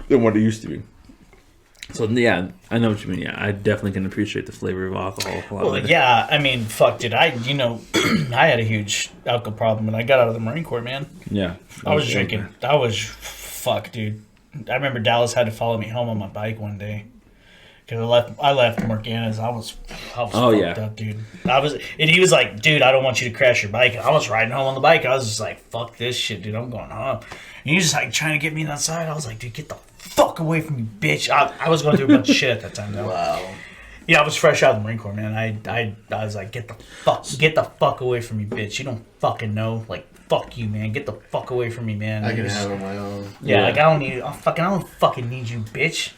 than what it used to be. So, yeah, I know what you mean. Yeah, I definitely can appreciate the flavor of alcohol a lot. Well, yeah, I mean, fuck, dude. I had a huge alcohol problem when I got out of the Marine Corps, man. Yeah. I was drinking. Fuck, dude. I remember Dallas had to follow me home on my bike one day. Because I left Morgana's. I was fucked up, dude. And he was like, dude, I don't want you to crash your bike. And I was riding home on the bike. I was just like, fuck this shit, dude. I'm going home. And he was just like trying to get me outside. I was like, dude, get the fuck away from me, bitch. I was going through a bunch of shit at that time, though. Wow. Yeah, I was fresh out of the Marine Corps, man. I was like, get the fuck away from me, bitch. You don't fucking know. Like, fuck you, man. Get the fuck away from me, man. I can have it on my own. Yeah, like I don't fucking need you, bitch.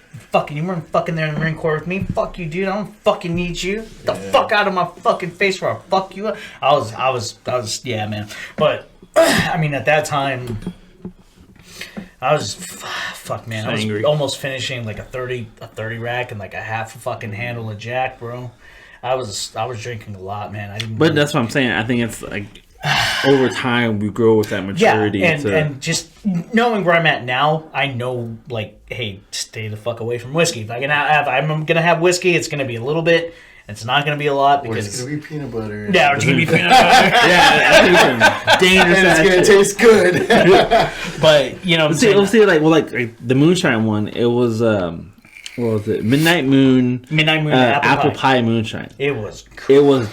You weren't fucking there in the Marine Corps with me. Fuck you, dude. I don't fucking need you. Get the fuck out of my fucking face or I'll fuck you up. I was, yeah, man. But I mean, at that time, I was, fuck, man. I was angry. Almost finishing like a 30 rack and like a half a fucking handle of Jack, bro. I was drinking a lot, man. But that's what I'm saying. I think it's like over time we grow with that maturity. Yeah, and just knowing where I'm at now, I know, like, hey, stay the fuck away from whiskey. If I'm gonna have whiskey, it's gonna be a little bit. It's not gonna be a lot because it's gonna be peanut butter. Yeah, it's gonna be peanut butter. Yeah, dangerous. And it's gonna taste good. But let's see, like the moonshine one. It was what was it? Midnight Moon apple pie moonshine. It was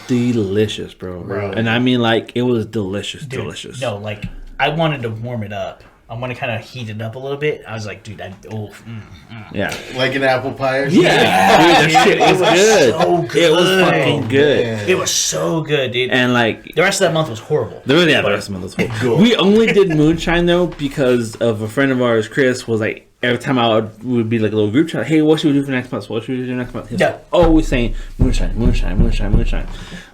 delicious, bro. And I mean, like, it was delicious. No, like, I wanted to warm it up. I want to kind of heat it up a little bit. I was like, dude, yeah, like an apple pie. Or dude, that shit was good. So good. It was fucking good. Man. It was so good, dude. And like the rest of that month was horrible. The rest of the month was horrible. We only did moonshine though because of a friend of ours, Chris, was like. Every time would be like a little group chat. Hey, what should we do for next month? What should we do next month? He's always saying moonshine.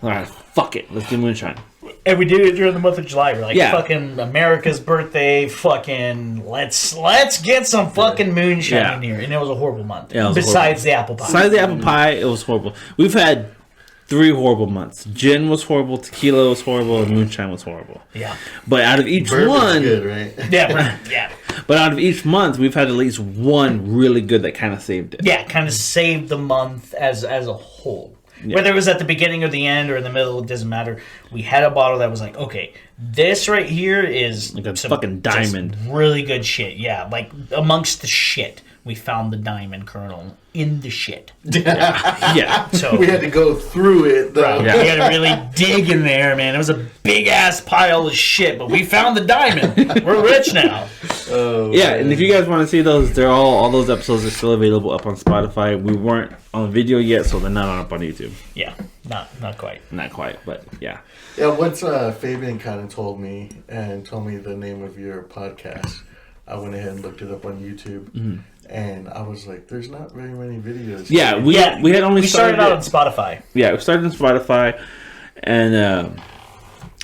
All right, fuck it, let's do moonshine. And we do it during the month of July. We're like, fucking America's birthday. Fucking let's get some fucking moonshine in here. And it was a horrible month. Yeah, besides the apple pie. Besides the apple pie, it was horrible. We've had 3 horrible months. Gin was horrible, tequila was horrible, and moonshine was horrible. Yeah. But out of each Bourbon's good, right? Yeah. But out of each month, we've had at least one really good that kind of saved it. Yeah, kind of saved the month as a whole. Yeah. Whether it was at the beginning or the end or in the middle, it doesn't matter. We had a bottle that was like, okay, this right here is like a fucking diamond. Really good shit. Yeah, like amongst the shit, we found the diamond kernel in the shit. Yeah. So we had to go through it, though. Right. Yeah. We had to really dig in there, man. It was a big ass pile of shit, but we found the diamond. We're rich now. Yeah, and if you guys want to see those, they're all those episodes are still available up on Spotify. We weren't on video yet, so they're not up on YouTube. Yeah, not quite. Not quite, but yeah. Yeah, once Fabian kind of told me the name of your podcast, I went ahead and looked it up on YouTube, and I was like, "There's not very many videos." Yeah, we had only started out on Spotify. Yeah, we started on Spotify, and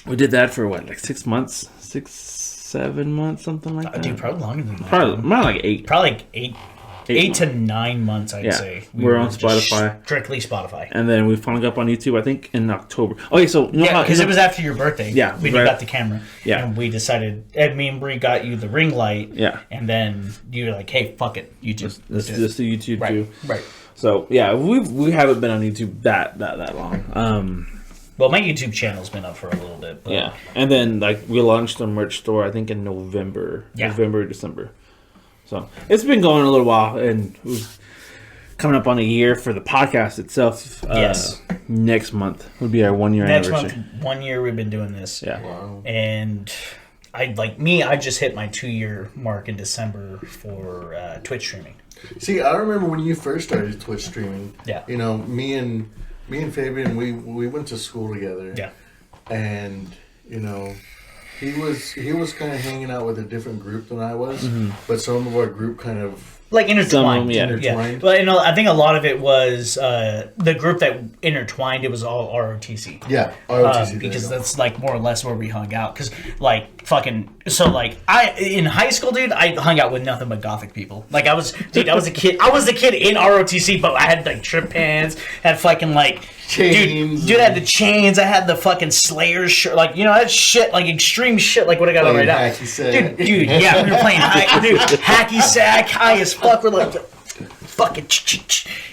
we did that for what, like 6 months, 7 months, something like that. Dude, probably longer than that. Probably more like 8. Probably like 8 to 9 months, I'd say. We're on Spotify. Strictly Spotify. And then we finally got up on YouTube, I think, in October. Okay, so... because it was after your birthday. Yeah. We got the camera. Yeah. And we decided... me and Bree got you the ring light. Yeah. And then you were like, hey, fuck it. YouTube. Let's do YouTube, too. Right. So, yeah, we haven't been on YouTube that long. Well, my YouTube channel's been up for a little bit. But yeah. And then, like, we launched a merch store, I think, in November. Yeah. November, December. So it's been going a little while, and coming up on a year for the podcast itself. Yes. Next month would be our 1 year Next anniversary. month, 1 year we've been doing this. Yeah. Wow. And I just hit my 2-year mark in December for Twitch streaming. See, I remember when you first started Twitch streaming. Yeah. You know, me and Fabian, we went to school together. Yeah. And you know, he was kind of hanging out with a different group than I was, but some of our group kind of Like intertwined. yeah. intertwined. But I think a lot of it was the group that intertwined. It was all ROTC. Yeah, ROTC, Because there you that's like more or less where we hung out. Because like fucking I in high school, dude, I hung out with nothing but gothic people. Like I was a kid. I was the kid in ROTC, but I had like trip pants, had fucking like Chains. Dude, I had the chains. I had the fucking Slayer shirt. Like that shit, like extreme shit, like what I got on right now. Hacky sack. Dude, yeah, we were playing hacky sack, high as fuck. We're like, fucking,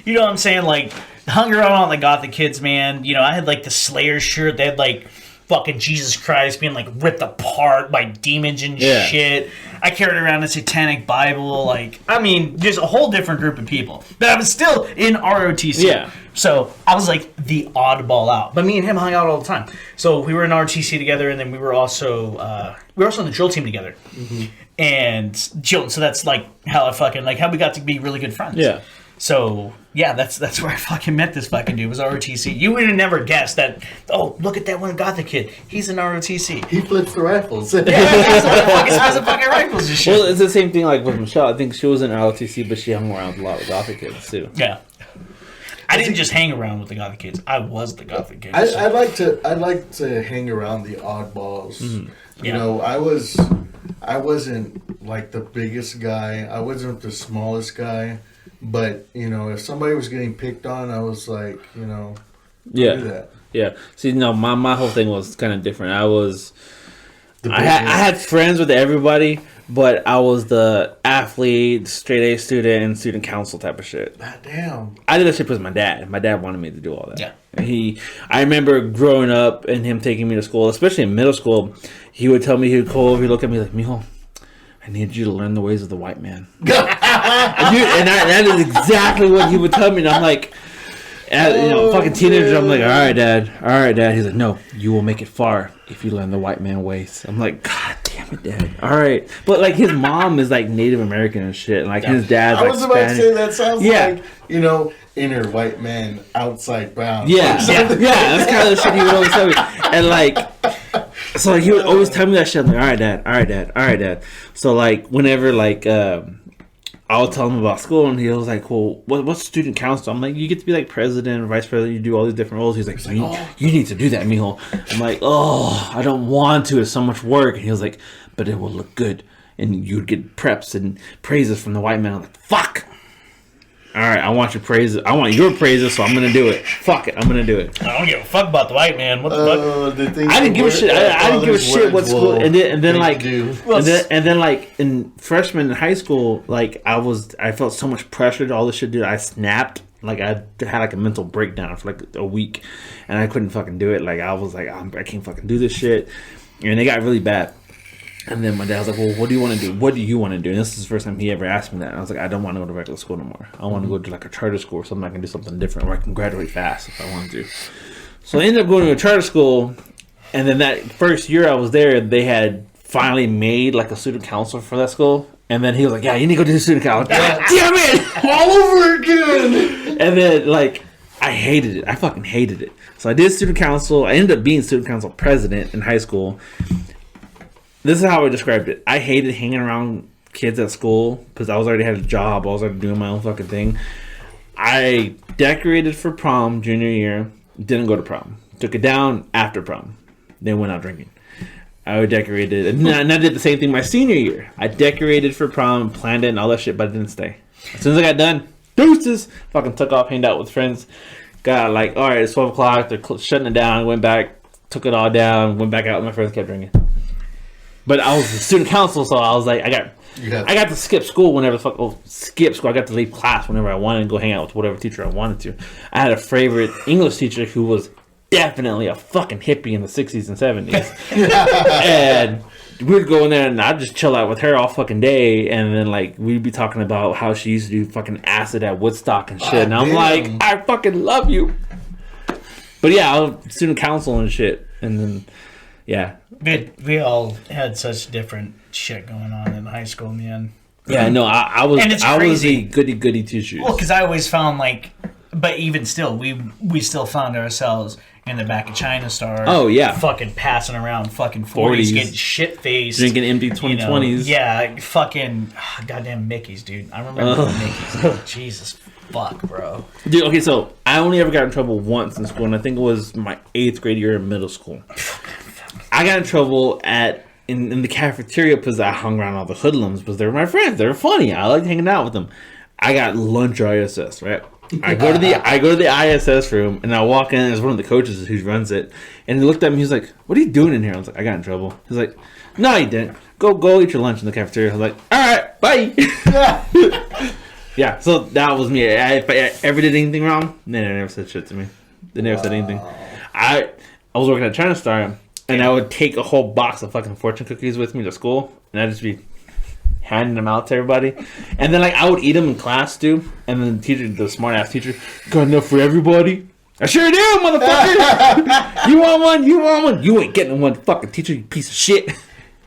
you know what I'm saying? Like, hung around on the gothic kids, man. You know, I had like the Slayer shirt. They had like fucking Jesus Christ being like ripped apart by demons and shit. I carried around a satanic Bible. Like, I mean, just a whole different group of people. But I was still in ROTC. Yeah. So I was like the oddball out. But me and him hung out all the time. So we were in ROTC together, and then we were also on the drill team together. Mm-hmm. And Jill, so that's like how we got to be really good friends. Yeah. So yeah, that's where I fucking met this fucking dude. Was ROTC. You would have never guessed that. Oh, look at that one gothic kid. He's in ROTC. He flips the rifles. Yeah, he's fucking rifles and shit. Well, it's the same thing like with Michelle. I think she was in ROTC, but she hung around with a lot of gothic kids too. Yeah. I didn't just hang around with the gothic kids. I was the gothic kids. I'd like to hang around the oddballs. Mm-hmm. You know, I wasn't like the biggest guy. I wasn't the smallest guy. But, you know, if somebody was getting picked on, I was like, you know, do that. Yeah. See, no, my whole thing was kind of different. I had friends with everybody, but I was the athlete, straight A student, and student council type of shit. God damn. I did that shit with my dad. My dad wanted me to do all that. Yeah. I remember growing up and him taking me to school, especially in middle school. He would tell me, he would go over, he'd look at me like, Mijo, I need you to learn the ways of the white man. and that is exactly what he would tell me. And I'm like, fucking teenager. I'm like, all right, dad. He's like, no, you will make it far if you learn the white man ways. I'm like, God damn it, dad. All right, but like his mom is like Native American and shit. And, like his dad's like Spanish. I was about to say that sounds like, you know, inner white man, outside brown. Yeah, that's kind of the shit he would always tell me. And like, so like, he would always tell me that shit. I'm like, all right, dad. So like, whenever like, I'll tell him about school, and he was like, well, what's student council? I'm like, you get to be like president or vice president. You do all these different roles. He's like, you need to do that, mijo. I'm like, oh, I don't want to. It's so much work. And he was like, but it will look good. And you'd get preps and praises from the white man. I'm like, fuck. All right, I want your praises. I want your praises, so I'm gonna do it. Fuck it, I'm gonna do it. I don't give a fuck about the white man. What the fuck? I didn't give a shit. I didn't give a shit what school. And then like in freshman in high school, like I felt so much pressure to all this shit, dude. I snapped. Like I had like a mental breakdown for like a week, and I couldn't fucking do it. Like I was like, I can't fucking do this shit, and it got really bad. And then my dad was like, well, what do you want to do? What do you want to do? And this is the first time he ever asked me that. And I was like, I don't want to go to regular school no more. I want to go to like a charter school or something. I can do something different where I can graduate fast if I want to. So I ended up going to a charter school. And then that first year I was there, they had finally made like a student council for that school. And then he was like, yeah, you need to go to the student council. Damn it! All over again! And then like, I hated it. I fucking hated it. So I did student council. I ended up being student council president in high school. This is how I described it. I hated hanging around kids at school because I was already had a job. I was already doing my own fucking thing. I decorated for prom junior year. Didn't go to prom. Took it down after prom. Then went out drinking. I decorated. And I did the same thing my senior year. I decorated for prom, planned it and all that shit, but I didn't stay. As soon as I got done, deuces. Fucking took off, hanged out with friends. Got like, all right, it's 12 o'clock. They're shutting it down. Went back, took it all down. Went back out with my friends, kept drinking. But I was the student council, so I was like, I got to skip school whenever skip school. I got to leave class whenever I wanted and go hang out with whatever teacher I wanted to. I had a favorite English teacher who was definitely a fucking hippie in the 60s and 70s. And we would go in there and I'd just chill out with her all fucking day, and then like we'd be talking about how she used to do fucking acid at Woodstock and shit, and I'm like, I fucking love you. But yeah, I was student council and shit, and then yeah, we all had such different shit going on in high school in the end. Yeah, no, I was a goody two-shoes. Well, because I always found like, but even still, we still found ourselves in the back of China Star. Oh yeah, fucking passing around fucking 40s, getting shit faced, drinking empty 2020s. Yeah, fucking goddamn Mickey's, dude. I remember Mickey's. Jesus fuck, bro. Dude, okay, so I only ever got in trouble once in school, and I think it was my 8th grade year in middle school. I got in trouble in the cafeteria because I hung around all the hoodlums because they were my friends. They were funny. I liked hanging out with them. I got lunch or ISS, right? I go to the ISS room and I walk in and there's one of the coaches who runs it, and he looked at me. He's like, "What are you doing in here?" I was like, "I got in trouble." He's like, "No, you didn't. Go eat your lunch in the cafeteria." I was like, "All right, bye." Yeah, so that was me. If I ever did anything wrong, they never said shit to me. They never said anything. I was working at China Star, and I would take a whole box of fucking fortune cookies with me to school, and I'd just be handing them out to everybody. And then like I would eat them in class too, and then the smart ass teacher, "Got enough for everybody?" "I sure do, motherfucker." You want one? You ain't getting one, fucking teacher, you piece of shit.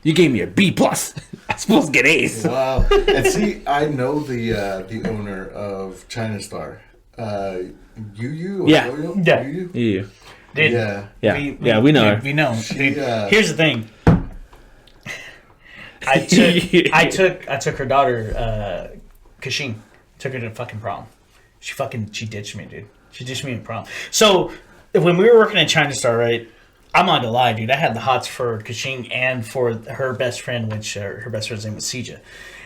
You gave me a B+. I'm supposed to get A's. Wow. And see, I know the owner of China Star. Yu. Yeah. Yu? Yeah. Dude, yeah, we know her. We know. She, Dude, here's the thing. I took her daughter, Kashin, took her to fucking prom. She ditched me, dude. She ditched me in prom. So when we were working at China Star, right? I'm not gonna lie, dude. I had the hots for Kashin and for her best friend, which her best friend's name was Sija,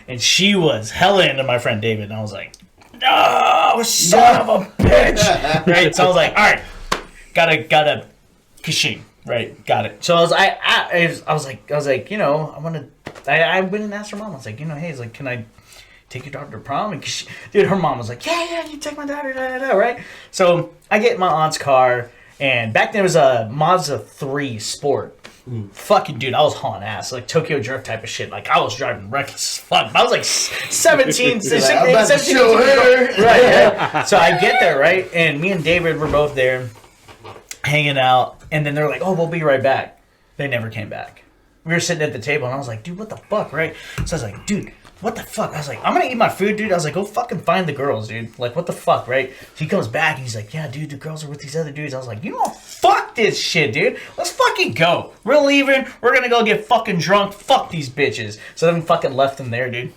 and she was hella into my friend David. And I was like, "No, son of a bitch!" Right? So I was like, "All right, gotta Kashin." Right, got it. So I was like, you know, I went and asked her mom. I was like, you know, hey, it's like, can I take your daughter to prom? And dude, her mom was like, yeah, you take my daughter, right? So I get my aunt's car, and back then it was a Mazda 3 Sport. Fucking dude, I was hauling ass, like Tokyo Drift type of shit. Like I was driving reckless as fuck. I was like 17, 16, I'm about to 17, show her. right? Yeah. So I get there, right, and me and David were both there, hanging out, and then they're like, "Oh, we'll be right back." They never came back. We were sitting at the table, and I was like, "Dude, what the fuck?" Right? So I was like, "Dude, what the fuck?" I was like, "I'm gonna eat my food, dude." I was like, "Go fucking find the girls, dude. Like, what the fuck, right?" So he comes back, and he's like, "Yeah, dude, the girls are with these other dudes." I was like, "You know, fuck this shit, dude. Let's fucking go. We're leaving. We're gonna go get fucking drunk. Fuck these bitches." So then we fucking left them there, dude.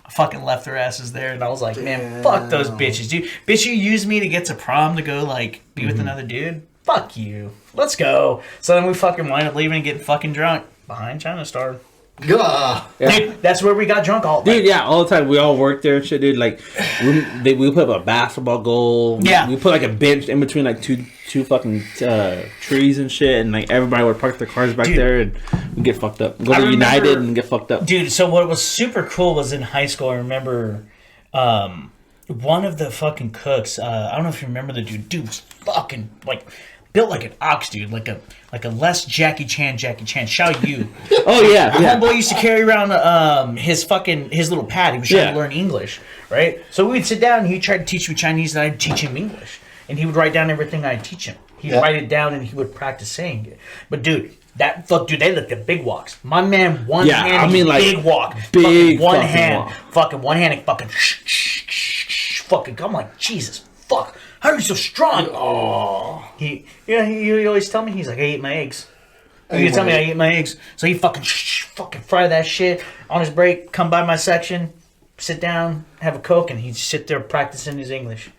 I fucking left their asses there, and I was like, "Man, fuck those bitches, dude. Bitch, you used me to get to prom to go, like, be with another dude? Fuck you. Let's go." So then we fucking wind up leaving and getting fucking drunk behind China Star. Yeah. Dude, that's where we got drunk all the time. Dude, yeah, all the time. We all worked there and shit, dude. Like, we put up a basketball goal. Yeah. We put like a bench in between like two fucking trees and shit, and like everybody would park their cars back there and we get fucked up. Go to United and get fucked up. Dude, so what was super cool was in high school, I remember one of the fucking cooks, I don't know if you remember the dude. Dude was fucking like built like an ox, dude, like a less Jackie Chan, Xiao Yu. Oh yeah, My homeboy used to carry around his little pad. He was trying to learn English, right? So we'd sit down and he'd try to teach me Chinese and I'd teach him English. And he would write down everything I'd teach him. He'd write it down and he would practice saying it. But dude, they looked at big walks. My man, one-handed, like, big walk. Big fucking one fucking hand. walk. Fucking one-handed, fucking fucking, I'm like, Jesus, fuck. How are you so strong? Oh. He always tell me, he's like, I ate my eggs. He tell me I ate my eggs. So he fucking fry that shit on his break, come by my section, sit down, have a Coke, and he'd sit there practicing his English.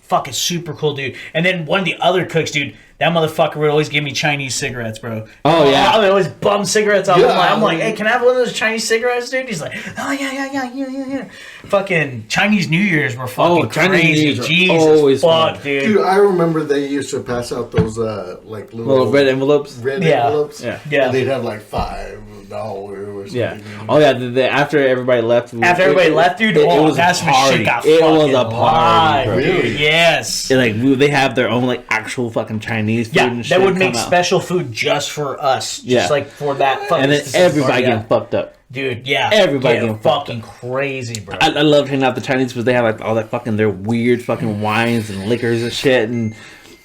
Fucking super cool, dude. And then one of the other cooks, dude, that motherfucker would always give me Chinese cigarettes, bro. Oh, yeah. I would always bum cigarettes off. I'm like, hey, can I have one of those Chinese cigarettes, dude? He's like, oh, yeah. Fucking Chinese New Year's were fucking crazy. Jesus, fuck, dude. Dude, I remember they used to pass out those, like, little red envelopes. Envelopes. Yeah. And they'd have, like, $5 or something. Yeah. Oh, yeah. After everybody left. Dude, that's when shit got It fucking was a party, bro. dude. Yes. Like, they have their own, like, actual fucking Chinese Chinese food Yeah, and shit. that would make come out. special food just for us. Just Yeah. like for that fucking And then specific everybody party, getting fucked up. Dude, yeah. Everybody getting getting fucked fucking crazy, bro. I love hanging out with the Chinese because they have like all that fucking their weird fucking wines and liquors and shit. And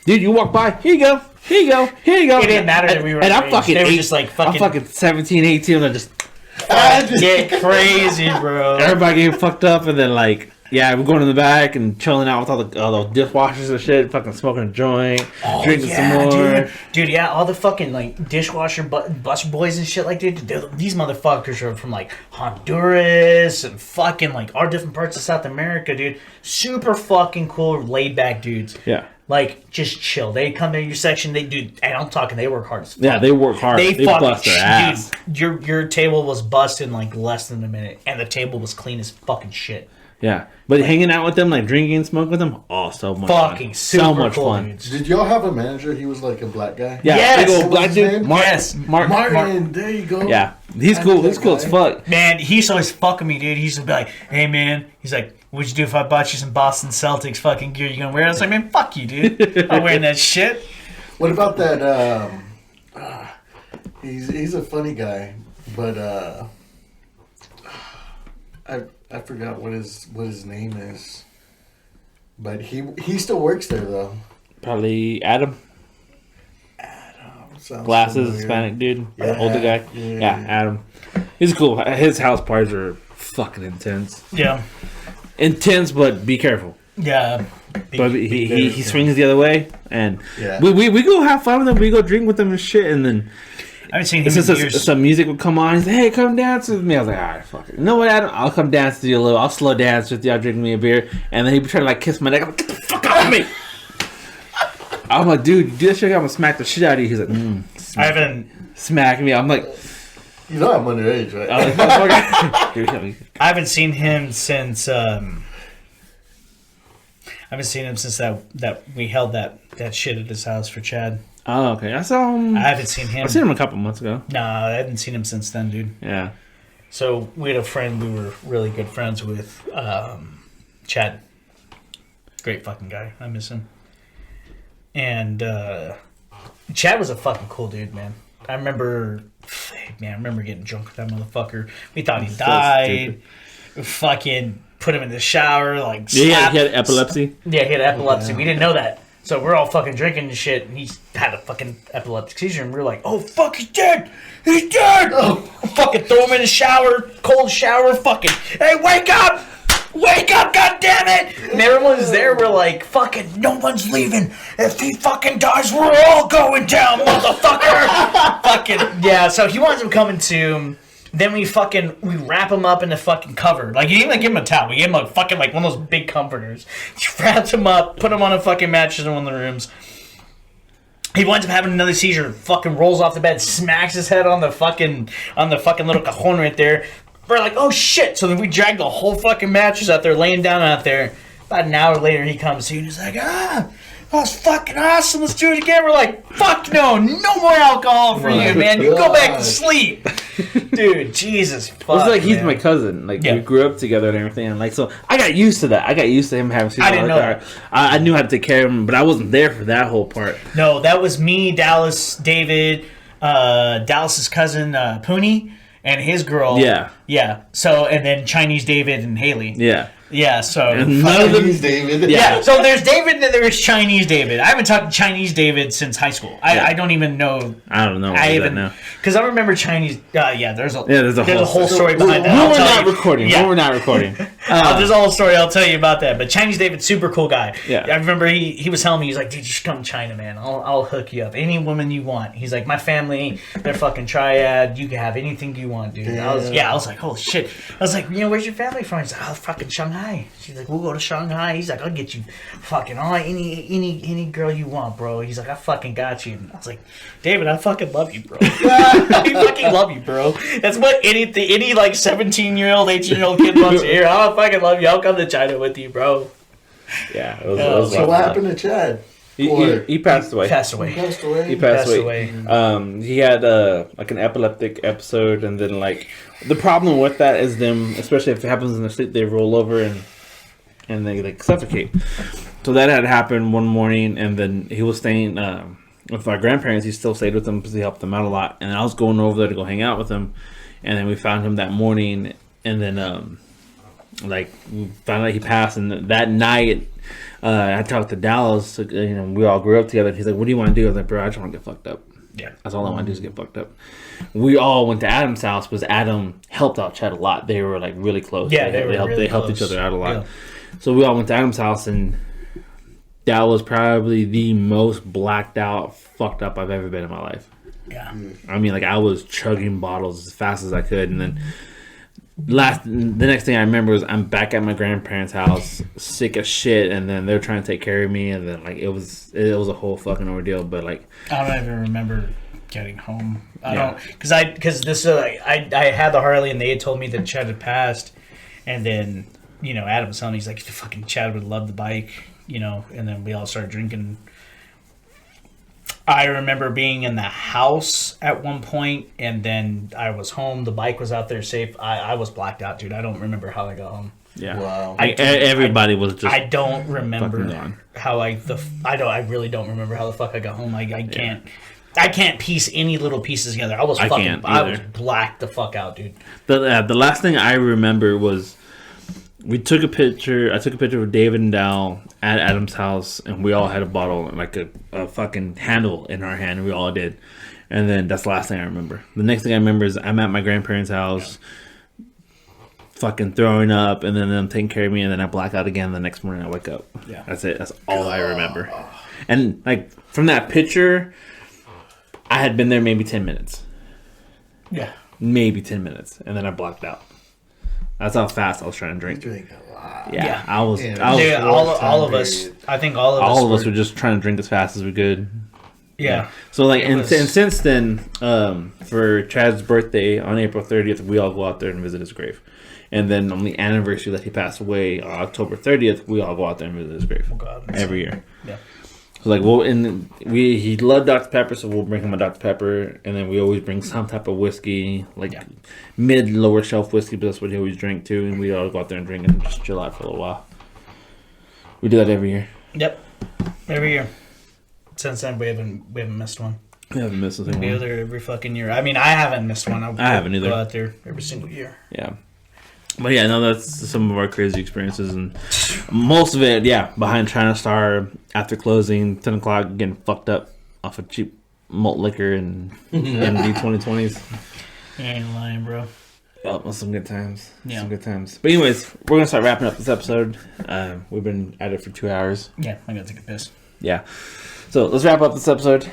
dude, you walk by, here you go, here you go, here you go. It didn't matter that we were and I'm underage. fucking They were eight, just like I'm fucking 17, 18, and I just get crazy, bro. everybody getting fucked up, and then like. Yeah, we're going in the back and chilling out with all the dishwashers and shit, fucking smoking a joint, drinking some more. Dude, yeah, all the fucking like dishwasher bus boys and shit. Like, dude, these motherfuckers are from like Honduras and fucking like our different parts of South America, dude. Super fucking cool, laid back dudes. Yeah. Like, just chill. They come to your section, they do, and I'm talking, they work hard as fuck. Yeah, they work hard. They fucking bust their ass. Dude, your table was busted in like less than a minute, and the table was clean as fucking shit. Yeah, but hanging out with them, like drinking and smoking with them, oh, so much Fucking fun. super So much cool fun. dudes. Did y'all have a manager? He was like a black guy. Yeah, Yes! big old What black was his dude. name? Yes. Martin, there you go. Yeah, he's I cool. knew He's that cool as guy. fuck. Man, he used to always fuck with me, dude. He used to be like, hey, man. He's like, what'd you do if I bought you some Boston Celtics fucking gear? You gonna wear it? I was like, man, fuck you, dude. I'm wearing that shit. What about that? He's a funny guy, but I forgot what his name is. But he still works there though. Probably Adam. Sounds Glasses, familiar. Hispanic dude, Yeah. older guy. Yeah, Adam. He's cool. His house parties are fucking intense. Yeah. Intense, but be careful. Yeah. But he swings the other way, and Yeah. we go have fun with him. We go drink with him and shit, and then I haven't seen him in years. some music would come on. He's like, "Hey, come dance with me." I was like, "All right, fuck it. You know what, Adam? I'll come dance with you a little. I'll slow dance with you. I'll drink me a beer." And then he'd try to like kiss my neck. I'm like, "Get the fuck off me!" I'm like, "Dude, you do that shit, I'm gonna smack the shit out of you." He's like, I haven't smack me. I'm like, You know I'm underage, right? I'm like, "Motherfucker." I haven't seen him since that we held that shit at his house for Chad. Oh, okay. I saw him. I haven't seen him. I seen him a couple months ago. No, I haven't seen him since then, dude. Yeah. So we had a friend we were really good friends with, Chad. Great fucking guy. I miss him. And Chad was a fucking cool dude, man. I remember getting drunk with that motherfucker. We thought he So died. We fucking put him in the shower, like Yeah, he had epilepsy. Yeah, he had epilepsy. We didn't know that. So we're all fucking drinking and shit, and he's had a fucking epileptic seizure, and we're like, oh, fuck, he's dead! He's dead! Oh. Fucking throw him in the shower, cold shower, fucking, hey, wake up! Wake up, goddammit! And everyone's there, we're like, fucking, no one's leaving. If he fucking dies, we're all going down, motherfucker! Fucking, yeah, so he winds up coming to... Then we wrap him up in the fucking cover. Like, you didn't even give him a towel. We gave him a fucking, like, one of those big comforters. Wrapped him up, put him on a fucking mattress in one of the rooms. He winds up having another seizure, fucking rolls off the bed, smacks his head on the fucking little cajon right there. We're like, oh shit. So then we dragged the whole fucking mattress out there, laying down out there. About an hour later, he comes to and he's like, that was fucking awesome. Let's do it again. We're like, fuck no more alcohol for you, man. You go back to sleep. Dude, Jesus fuck, It's like he's man. my cousin. Like Yeah. we grew up together and everything. And like so, I got used to that. I got used to him having seizures. I didn't know that. I knew how to take care of him, but I wasn't there for that whole part. No, that was me, Dallas, David, Dallas's cousin, Pooney, and his girl. Yeah. Yeah. So, and then Chinese David and Haley. Yeah. Yeah, so... And none of them. He's David. Yeah, so there's David and then there's Chinese David. I haven't talked to Chinese David since high school. I don't even know... I don't know. I What even... now. Because I remember Chinese... there's a whole story. story When behind that. we're not recording. Yeah. When we're not recording. There's a whole story. I'll tell you about that. But Chinese David, super cool guy. Yeah. I remember he was telling me, he's like, dude, you should come to China, man. I'll hook you up. Any woman you want. He's like, my family, they're fucking triad. You can have anything you want, dude. I was like, holy shit. I was like, where's your family from? He's like, oh, fucking Shanghai. She's like, we'll go to Shanghai. He's like, I'll get you fucking any girl you want, bro. He's like, I fucking got you. And I was like, David, I fucking love you, bro. I fucking love you, bro. That's what any like 17-year-old, 18-year-old kid wants to hear. I fucking love you. I'll come to China with you, bro. Yeah. It was So what happened to Chad? He passed away. Passed away. He passed away. He passed Passed away. away. He had like an epileptic episode, and then like the problem with that is them, especially if it happens in their sleep, they roll over and they like suffocate. So that had happened one morning, and then he was staying. with our grandparents. He still stayed with them because he helped them out a lot. And I was going over there to go hang out with him, and then we found him that morning, and then like we found out he passed. And that night, I talked to Dallas. You know, we all grew up together. He's like, "What do you want to do?" I was like, "Bro, I just want to get fucked up." Yeah, that's all I want to do is get fucked up. We all went to Adam's house because Adam helped out Chad a lot. They were like really close. Yeah, they helped each other out a lot. Yeah. So we all went to Adam's house, and that was probably the most blacked out, fucked up I've ever been in my life. Yeah, I mean, like I was chugging bottles as fast as I could, and then the next thing I remember was I'm back at my grandparents' house, sick as shit, and then they're trying to take care of me, and then like it was a whole fucking ordeal. But like I don't even remember getting home. I don't because this I had the Harley, and they had told me that Chad had passed, and then you know Adam was telling me, he's like, fucking Chad would love the bike, you know, and then we all started drinking. I remember being in the house at one point, and then I was home. The bike was out there safe. I was blacked out, dude. I don't remember how I got home. Yeah, wow. Everybody was just. I don't remember how I really don't remember how the fuck I got home. I can't. Yeah. I can't piece any little pieces together. I was blacked the fuck out, dude. The last thing I remember was we took a picture. I took a picture of David and Dal at Adam's house, and we all had a bottle and like a fucking handle in our hand, and we all did. And then that's the last thing I remember. The next thing I remember is I'm at my grandparents' house, fucking throwing up, and then them taking care of me, and then I black out again. The next morning I wake up. Yeah, that's it. That's all I remember. And like from that picture, I had been there maybe 10 minutes. Yeah, maybe 10 minutes, and then I blacked out. That's how fast I was trying to drink. You drink a lot. Yeah, I was. Dude, all of us. I think all of us were just trying to drink as fast as we could. Yeah. So like, and since then, for Chad's birthday on April 30th, we all go out there and visit his grave, and then on the anniversary that he passed away, October 30th, we all go out there and visit his grave. Oh God, every year. Yeah. So like, he loved Dr. Pepper, so we'll bring him a Dr. Pepper, and then we always bring some type of whiskey, like lower shelf whiskey, but that's what he always drank too, and we all go out there and drink and just chill out for a little while. We do that every year. Yep, every year. Since then, we haven't missed one. We haven't missed a single one. We go there every fucking year. I mean, I haven't missed one. I haven't either. Go out there every single year. Yeah. But yeah, no, that's some of our crazy experiences, and most of it, behind China Star after closing, 10 o'clock, getting fucked up off of cheap malt liquor and MD 2020s. You ain't lying, bro. Oh, some good times. Yeah. Some good times. But anyways, we're going to start wrapping up this episode. We've been at it for 2 hours. Yeah, I got to take a piss. Yeah. So let's wrap up this episode.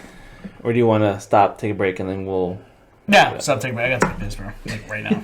Or do you want to stop, take a break, and then we'll... Yeah, stop, take a break. I got to take a piss, bro. Like right now.